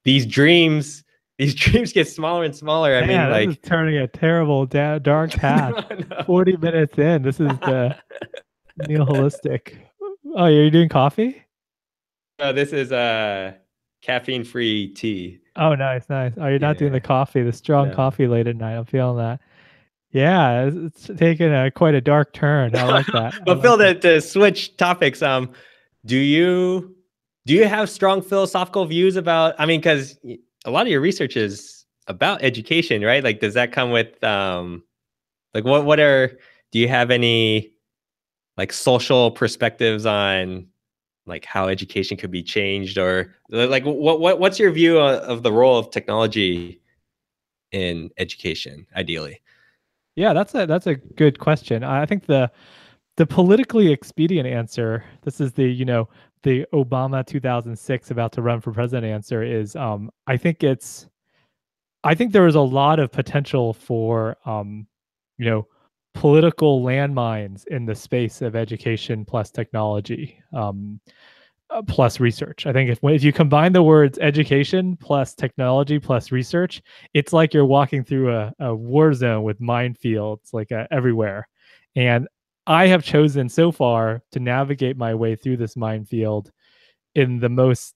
these dreams, these dreams get smaller and smaller. I mean, Man, this is like, turning a terrible, dark path. no, no. 40 minutes in, this is the nihilistic. Oh, you're doing coffee? No, this is caffeine-free tea. Oh, nice, nice. Oh, you're not doing the Yeah. coffee, the strong No. coffee late at night. I'm feeling that. Yeah, it's taken quite a dark turn. I No, like no. that. I But like Phil, that. to switch topics, do you do you have strong philosophical views about? I mean, because a lot of your research is about education, right? Like, does that come with like do you have any like social perspectives on like how education could be changed, or like what's your view of the role of technology in education, ideally? Yeah, that's a good question. I think the politically expedient answer, this is the Obama 2006 about to run for president answer is I think there is a lot of potential for you know political landmines in the space of education plus technology. Plus research. I think if you combine the words education plus technology plus research, it's like you're walking through a war zone with minefields like everywhere. And I have chosen so far to navigate my way through this minefield in the most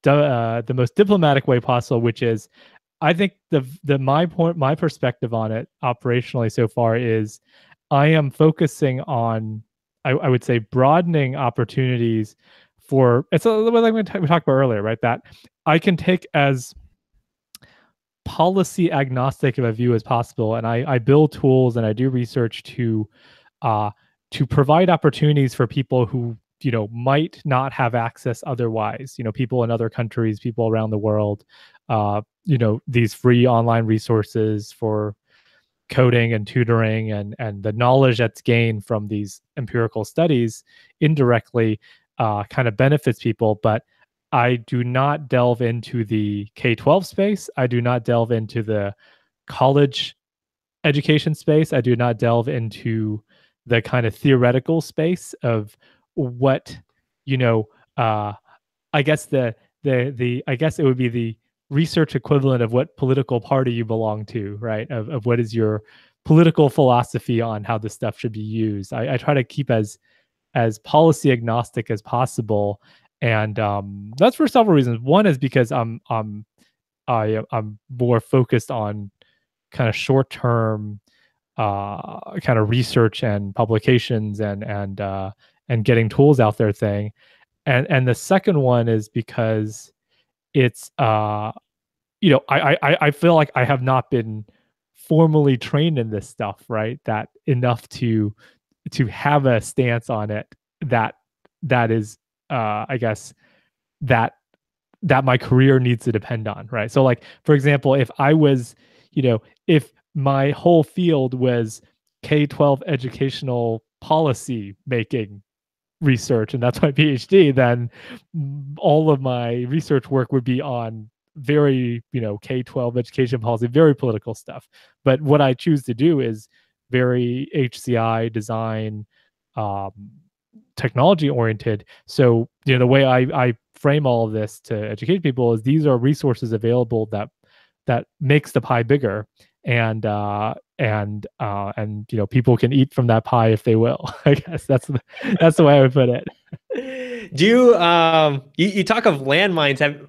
diplomatic way possible, which is I think my perspective on it operationally so far is I am focusing on I would say broadening opportunities for it's a little bit like we talked about earlier, right? That I can take as policy agnostic of a view as possible, and I build tools and I do research uh, to provide opportunities for people who might not have access otherwise. People in other countries, people around the world. These free online resources for coding and tutoring and the knowledge that's gained from these empirical studies indirectly kind of benefits people. But I do not delve into the K-12 space. I do not delve into the college education space. I do not delve into the kind of theoretical space of what, you know, uh, I guess the I guess it would be the research equivalent of what political party you belong to, right? Of what is your political philosophy on how this stuff should be used. I try to keep as policy agnostic as possible, and that's for several reasons. One is because I'm more focused on kind of short term kind of research and publications and getting tools out there thing. And the second one is because it's I feel like I have not been formally trained in this stuff, right? That enough to have a stance on it that that is I guess that that my career needs to depend on, right? So like for example, if I was, if my whole field was K-12 educational policy making research and that's my PhD, then all of my research work would be on very, K-12 education policy, very political stuff. But what I choose to do is very HCI design, um, technology oriented. So, the way I frame all of this to educate people is these are resources available that makes the pie bigger, and people can eat from that pie if they will. I guess that's the way I would put it. Do you you talk of landmines? Have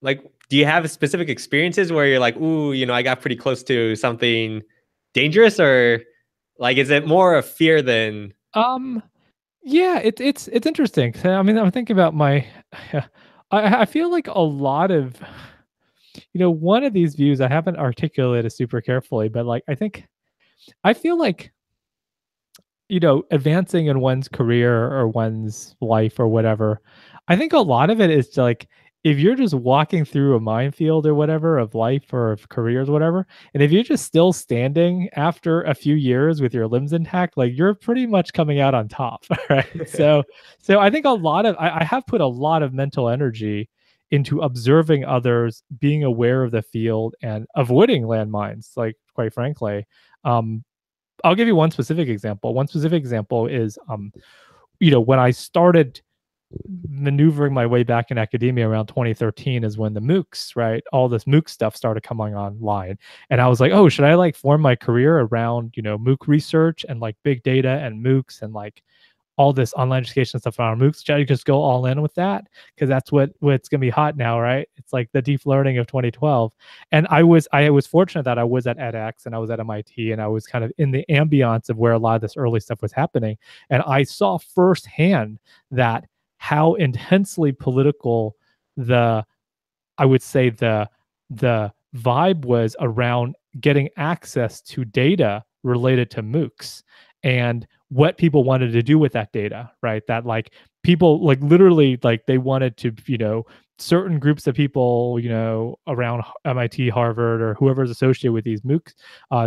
like do you have specific experiences where you're like, ooh, you know, I got pretty close to something dangerous, or like is it more a fear than? Um, yeah, it's interesting. I mean, I'm thinking about my, I feel like a lot of, one of these views I haven't articulated super carefully, but like I feel like advancing in one's career or one's life or whatever, I think a lot of it is like if you're just walking through a minefield or whatever of life or of careers, whatever, and if you're just still standing after a few years with your limbs intact, like you're pretty much coming out on top, right? So I think a lot of I have put a lot of mental energy into observing others, being aware of the field, and avoiding landmines. Like quite frankly, um, I'll give you one specific example. One specific example is, when I started maneuvering my way back in academia around 2013 is when the MOOCs, right? All this MOOC stuff started coming online. And I was like, oh, should I like form my career around, MOOC research and like big data and MOOCs and like all this online education stuff on our MOOCs? Should I just go all in with that? Because that's what's gonna be hot now, right? It's like the deep learning of 2012. And I was fortunate that I was at edX and I was at MIT and I was kind of in the ambiance of where a lot of this early stuff was happening. And I saw firsthand that how intensely political the I would say the vibe was around getting access to data related to MOOCs and what people wanted to do with that data, right? That like people like literally like they wanted to, certain groups of people, around MIT, Harvard, or whoever's associated with these MOOCs,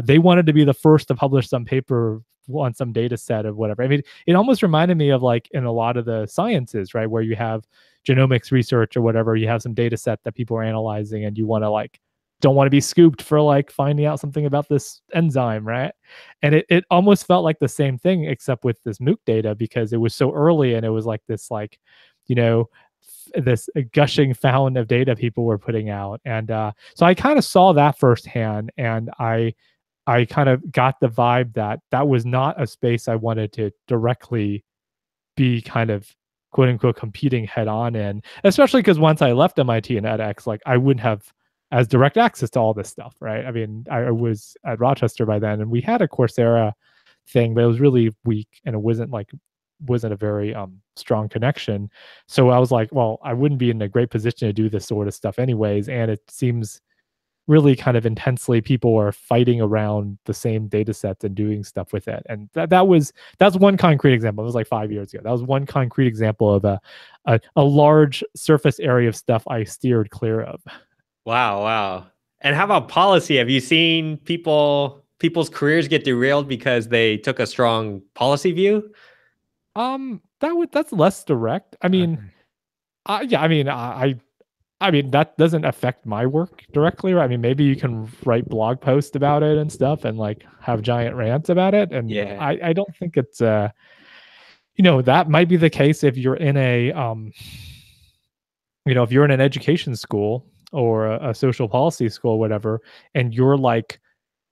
they wanted to be the first to publish some paper on some data set of whatever. I mean, it almost reminded me of like in a lot of the sciences, right, where you have genomics research or whatever, you have some data set that people are analyzing and you want to like don't want to be scooped for like finding out something about this enzyme, right? And it almost felt like the same thing except with this MOOC data because it was so early and it was like this like, you know, this gushing fountain of data people were putting out. And so I kind of saw that firsthand and I kind of got the vibe that that was not a space I wanted to directly be kind of quote unquote competing head on in, especially because once I left MIT and edX, like I wouldn't have as direct access to all this stuff, right? I mean, I was at Rochester by then and we had a Coursera thing, but it was really weak and it wasn't a very strong connection. So I was like, well, I wouldn't be in a great position to do this sort of stuff anyways. And it seems really kind of intensely people are fighting around the same data sets and doing stuff with it. And that's one concrete example. It was like 5 years ago. That was one concrete example of a large surface area of stuff I steered clear of. Wow, wow. And how about policy? Have you seen people's careers get derailed because they took a strong policy view? That's less direct. I mean, Okay. yeah, I mean, I mean, that doesn't affect my work directly, right? I mean, maybe you can write blog posts about it and stuff and like have giant rants about it. And Yeah. I don't think it's that might be the case if you're in a if you're in an education school or a social policy school, whatever, and you're like,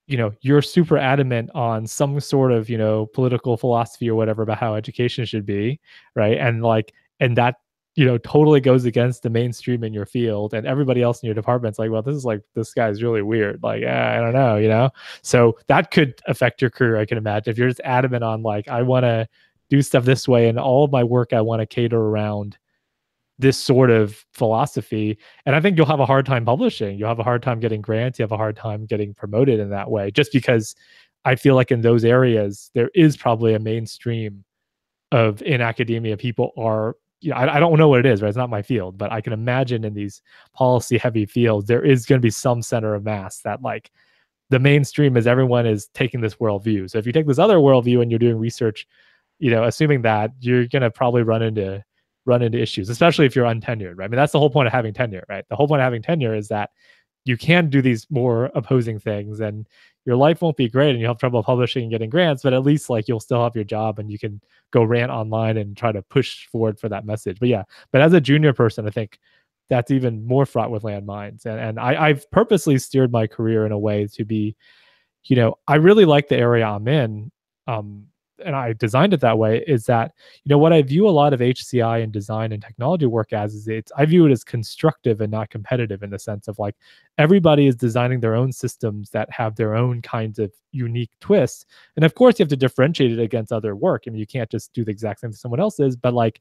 you're super adamant on some sort of, political philosophy or whatever about how education should be, right? And like, and that, totally goes against the mainstream in your field, and everybody else in your department's like, well, this guy's really weird. Like, I don't know. So that could affect your career, I can imagine. If you're just adamant on like, I want to do stuff this way, and all of my work I want to cater around this sort of philosophy. And I think you'll have a hard time publishing. You'll have a hard time getting grants. You have a hard time getting promoted in that way, just because I feel like in those areas, there is probably a mainstream of in academia, people are, I don't know what it is, right? It's not my field, but I can imagine in these policy heavy fields, there is going to be some center of mass that like the mainstream is everyone is taking this worldview. So if you take this other worldview and you're doing research, assuming that you're going to probably run into issues, especially if you're untenured, right? I mean, that's the whole point of having tenure, right? The whole point of having tenure is that you can do these more opposing things and your life won't be great and you'll have trouble publishing and getting grants, but at least like you'll still have your job and you can go rant online and try to push forward for that message. But yeah, but as a junior person, I think that's even more fraught with landmines. And I've purposely steered my career in a way to be, I really like the area I'm in. I designed it that way, is that, what I view a lot of HCI and design and technology work as is I view it as constructive and not competitive, in the sense of like everybody is designing their own systems that have their own kinds of unique twists. And of course, you have to differentiate it against other work. I mean, you can't just do the exact same thing someone else is, but like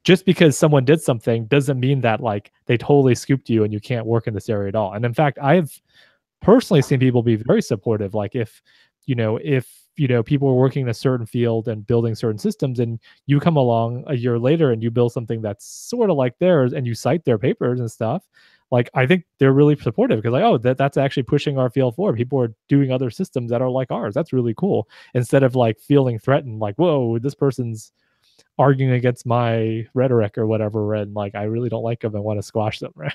just because someone did something doesn't mean that like they totally scooped you and you can't work in this area at all. And in fact, I've personally seen people be very supportive. Like if people are working in a certain field and building certain systems, and you come along a year later and you build something that's sort of like theirs and you cite their papers and stuff, like I think they're really supportive, because like, oh, that's actually pushing our field forward. People are doing other systems that are like ours. That's really cool. Instead of like feeling threatened, like, whoa, this person's arguing against my rhetoric or whatever, and like I really don't like them and want to squash them, right?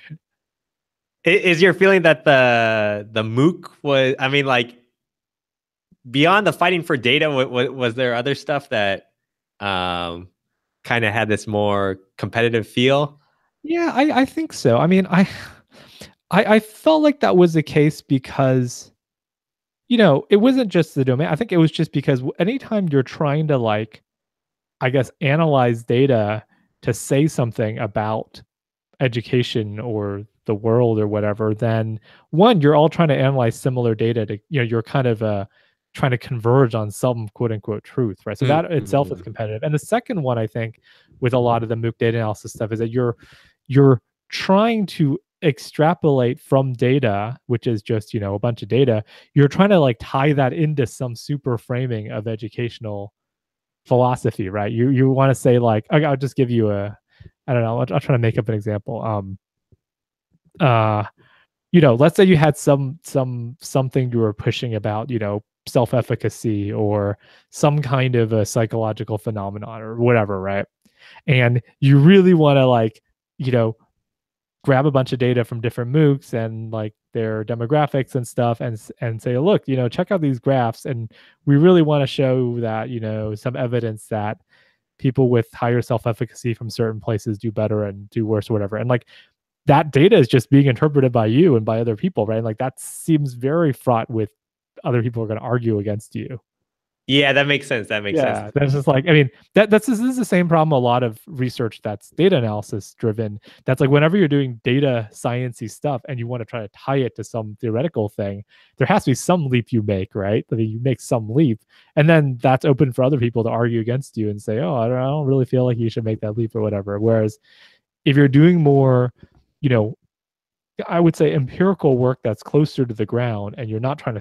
Is your feeling that the MOOC was, I mean, like, beyond the fighting for data, was there other stuff that kind of had this more competitive feel? Yeah, I think so. I mean, I felt like that was the case because, it wasn't just the domain. I think it was just because anytime you're trying to like, I guess, analyze data to say something about education or the world or whatever, then one, you're all trying to analyze similar data to, you're kind of trying to converge on some quote unquote truth, right? So that itself is competitive. And the second one, I think, with a lot of the MOOC data analysis stuff, is that you're trying to extrapolate from data, which is just, a bunch of data. You're trying to like tie that into some super framing of educational philosophy, right? You want to say like, I'll just give you I don't know, I'll try to make up an example. Let's say you had something you were pushing about, self-efficacy or some kind of a psychological phenomenon or whatever, right? And you really want to like, grab a bunch of data from different MOOCs and like their demographics and stuff, and say, look, check out these graphs, and we really want to show that, some evidence that people with higher self-efficacy from certain places do better and do worse or whatever. And like that data is just being interpreted by you and by other people, right? And like that seems very fraught with other people are going to argue against you. Yeah, that makes sense. That makes sense. That's just like, I mean, this is the same problem a lot of research that's data analysis driven. That's like whenever you're doing data sciencey stuff and you want to try to tie it to some theoretical thing, there has to be some leap you make, right? I mean, you make some leap, and then that's open for other people to argue against you and say, oh, I don't really feel like you should make that leap or whatever. Whereas if you're doing more, I would say empirical work that's closer to the ground, and you're not trying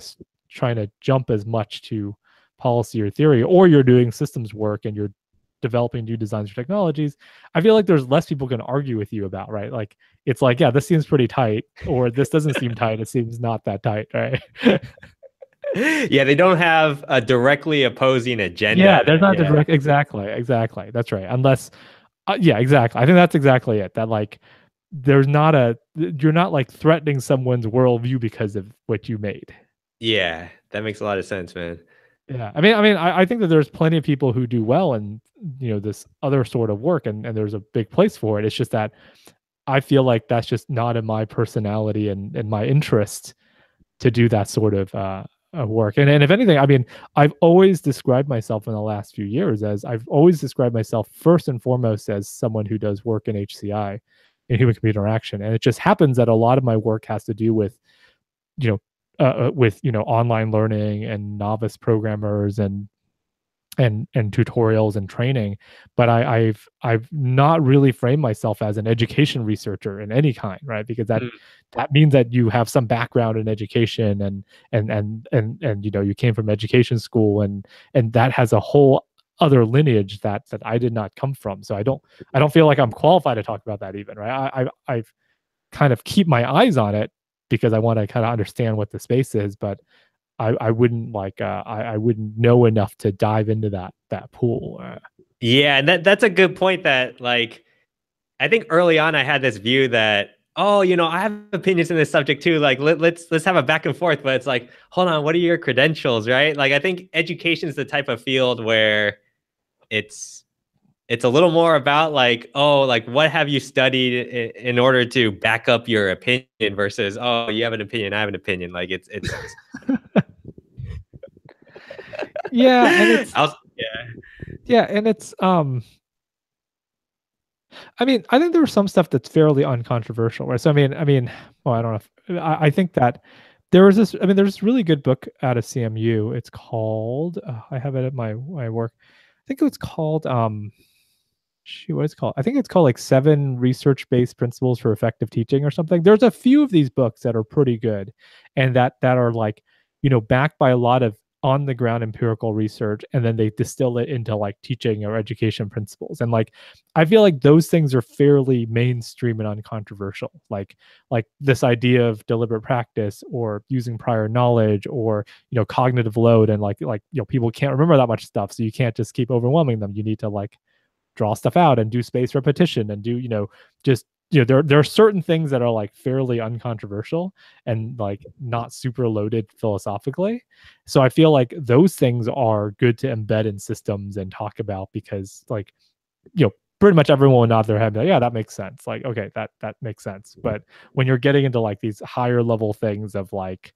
to jump as much to policy or theory, or you're doing systems work and you're developing new designs or technologies, I feel like there's less people can argue with you about, right? Like it's like, yeah, this seems pretty tight, or this doesn't seem tight, it seems not that tight, right? Yeah, they don't have a directly opposing agenda. Yeah, there's not direct, exactly, that's right. Unless yeah, exactly, I think that's exactly it, that like you're not like threatening someone's worldview because of what you made. Yeah, that makes a lot of sense, man. Yeah, I think that there's plenty of people who do well in this other sort of work, and there's a big place for it. It's just that I feel like that's just not in my personality and my interest to do that sort of work. And if anything, I mean, I've always described myself in the last few years as first and foremost as someone who does work in HCI, in human computer interaction, and it just happens that a lot of my work has to do with online learning and novice programmers and tutorials and training, but I've not really framed myself as an education researcher in any kind, right? Because that means that you have some background in education and you came from education school, and that has a whole other lineage that I did not come from. So I don't feel like I'm qualified to talk about that even, right? I've kind of keep my eyes on it because I want to kind of understand what the space is, but I wouldn't like I wouldn't know enough to dive into that pool. Yeah, and that's a good point. That like I think early on I had this view that, oh, I have opinions in this subject too. Like let's have a back and forth. But it's like, hold on, what are your credentials, right? Like I think education is the type of field where it's a little more about like, oh, like what have you studied in order to back up your opinion versus, oh, you have an opinion, I have an opinion. Like it's yeah, and Yeah. Yeah, and it's I mean, I think there's some stuff that's fairly uncontroversial, right? So well, I don't know I think that there was this, I mean, there's this really good book out of CMU. It's called I have it at my work. I think it's called shoot, what is it called? I think it's called like Seven Research-Based Principles for Effective Teaching or something. There's a few of these books that are pretty good and that are like, backed by a lot of on the ground empirical research, and then they distill it into like teaching or education principles. And like I feel like those things are fairly mainstream and uncontroversial. Like this idea of deliberate practice or using prior knowledge or cognitive load, and like people can't remember that much stuff, so you can't just keep overwhelming them. You need to like draw stuff out and do space repetition and do just there are certain things that are like fairly uncontroversial and like not super loaded philosophically. So I feel like those things are good to embed in systems and talk about, because like pretty much everyone will nod their head and be like, yeah, that makes sense. Like, okay, that makes sense. But when you're getting into like these higher level things of like,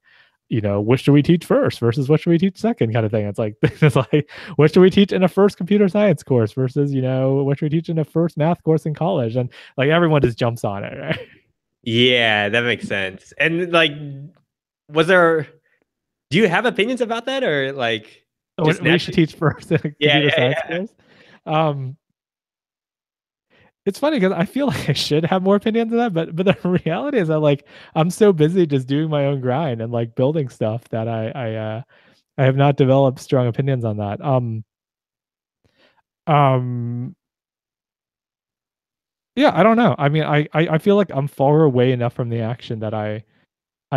what should we teach first versus what should we teach second kind of thing. It's like, it's like, what should we teach in a first computer science course versus, what should we teach in a first math course in college? And like everyone just jumps on it, right? Yeah, that makes sense. And like, was there, do you have opinions about that, or like What just we should naturally? teach first in a Yeah, computer yeah, science yeah. course. Um, it's funny because I feel like I should have more opinions on that, but the reality is that like I'm so busy just doing my own grind and like building stuff that I have not developed strong opinions on that. Um, yeah, I don't know. I mean, I feel like I'm far away enough from the action that I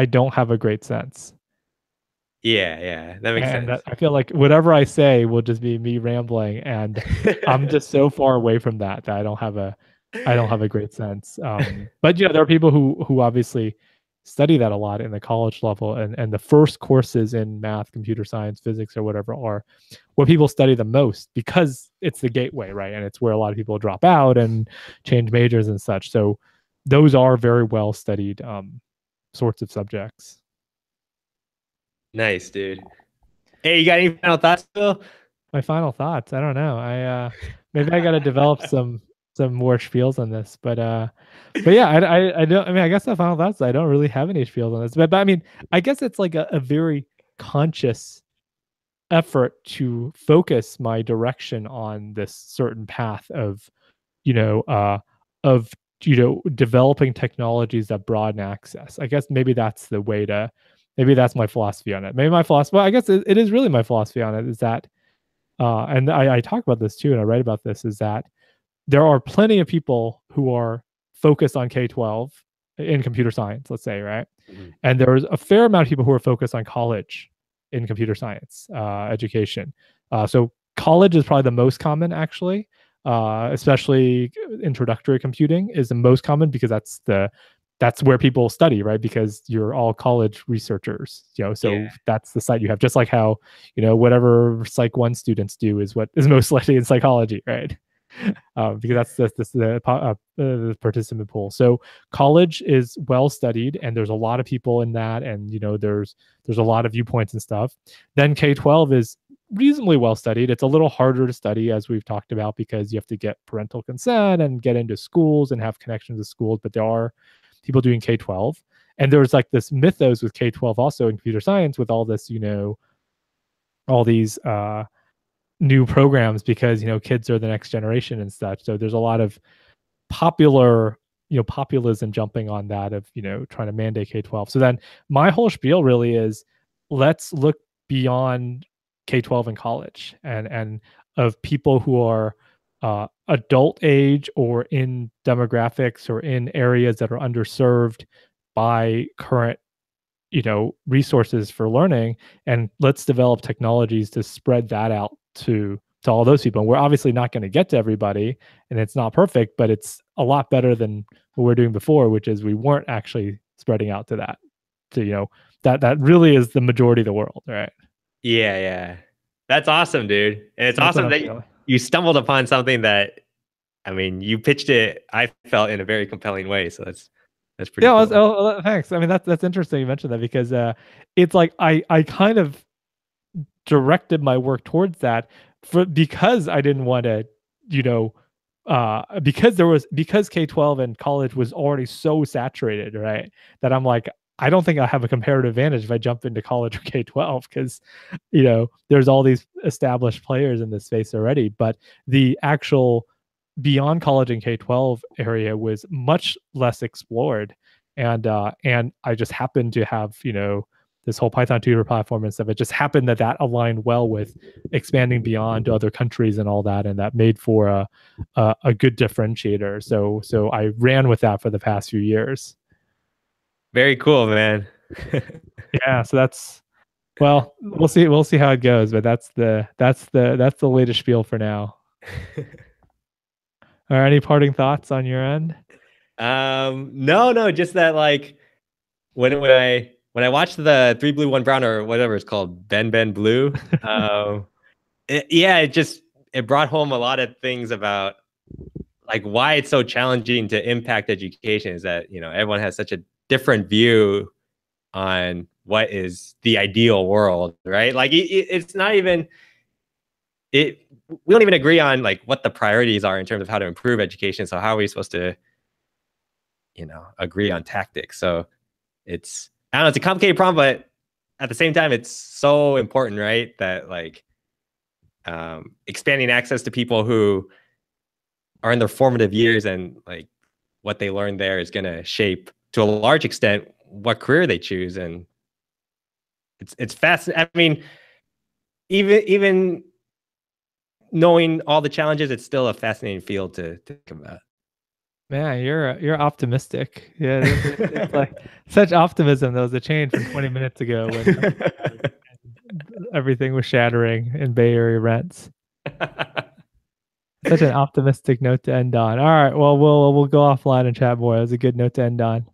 don't have a great sense. Yeah, yeah, that makes And that sense. I feel like whatever I say will just be me rambling, and I'm just so far away from that I don't have a great sense. But there are people who obviously study that a lot in the college level, and the first courses in math, computer science, physics, or whatever are what people study the most, because it's the gateway, right? And it's where a lot of people drop out and change majors and such. So those are very well studied sorts of subjects. Nice, dude. Hey, you got any final thoughts, Phil? My final thoughts. I don't know. Maybe I got to develop some more spiels on this, but yeah, I don't. I mean, I guess the final thoughts. I don't really have any spiels on this, but I mean, I guess it's like a very conscious effort to focus my direction on this certain path of you know uh of developing technologies that broaden access. I guess maybe that's the way to. Maybe that's my philosophy on it. Maybe my philosophy. Well, I guess it is really my philosophy on it is that and I talk about this too, and I write about this, is that there are plenty of people who are focused on K-12 in computer science, let's say, right? Mhm. And there's a fair amount of people who are focused on college in computer science education. So college is probably the most common, actually, especially introductory computing is the most common because that's where people study, right? Because you're all college researchers, Yeah, so that's the site you have. Just like how, whatever Psych 1 students do is what is most likely in psychology, right? Because that's the participant pool. So college is well studied, and there's a lot of people in that, and there's a lot of viewpoints and stuff. Then K-12 is reasonably well studied. It's a little harder to study, as we've talked about, because you have to get parental consent and get into schools and have connections to schools. But there are people doing K-12, and there's like this mythos with K-12 also in computer science with all this, all these new programs, because kids are the next generation and such. So there's a lot of populism jumping on that of trying to mandate K-12. So then my whole spiel really is, let's look beyond K-12 and college, and of people who are adult age or in demographics or in areas that are underserved by current resources for learning, and let's develop technologies to spread that out to all those people. And we're obviously not going to get to everybody, and it's not perfect, but it's a lot better than what we're doing before, which is we weren't actually spreading out to that, to that really is the majority of the world, right? yeah, yeah. That's awesome, dude. And it's So that's what awesome I'm that feeling. you stumbled upon something that, I mean, you pitched it, I felt, in a very compelling way. So that's pretty Yeah, cool. thanks. I mean, that's interesting you mentioned that, because it's like I kind of directed my work towards that because I didn't want to, you know, because K-12 and college was already so saturated, right? That I'm like, I don't think I have a comparative advantage if I jump into college or K-12 because, there's all these established players in this space already. But the actual beyond college and K-12 area was much less explored, and I just happened to have this whole Python tutor platform and stuff. It just happened that aligned well with expanding beyond to other countries and all that, and that made for a good differentiator. So I ran with that for the past few years. Very cool, man. Yeah, so we'll see how it goes, but that's the latest spiel for now. Are any parting thoughts on your end? No, just that like when I watched the 3 Blue 1 Brown or whatever it's called, Ben Blue, it brought home a lot of things about like why it's so challenging to impact education is that everyone has such a different view on what is the ideal world, right? Like it's not even it. We don't even agree on like what the priorities are in terms of how to improve education. So how are we supposed to, agree on tactics? So it's I don't know. It's a complicated problem, but at the same time, it's so important, right? That like expanding access to people who are in their formative years and like what they learn there is going to shape to a large extent what career they choose. And it's fascinating. I mean, even knowing all the challenges, it's still a fascinating field to think about. Man, you're optimistic. Yeah, it's like such optimism. There was a change from 20 minutes ago when everything was shattering in Bay Area rents. Such an optimistic note to end on. All right, well, we'll go offline and chat more. It was a good note to end on.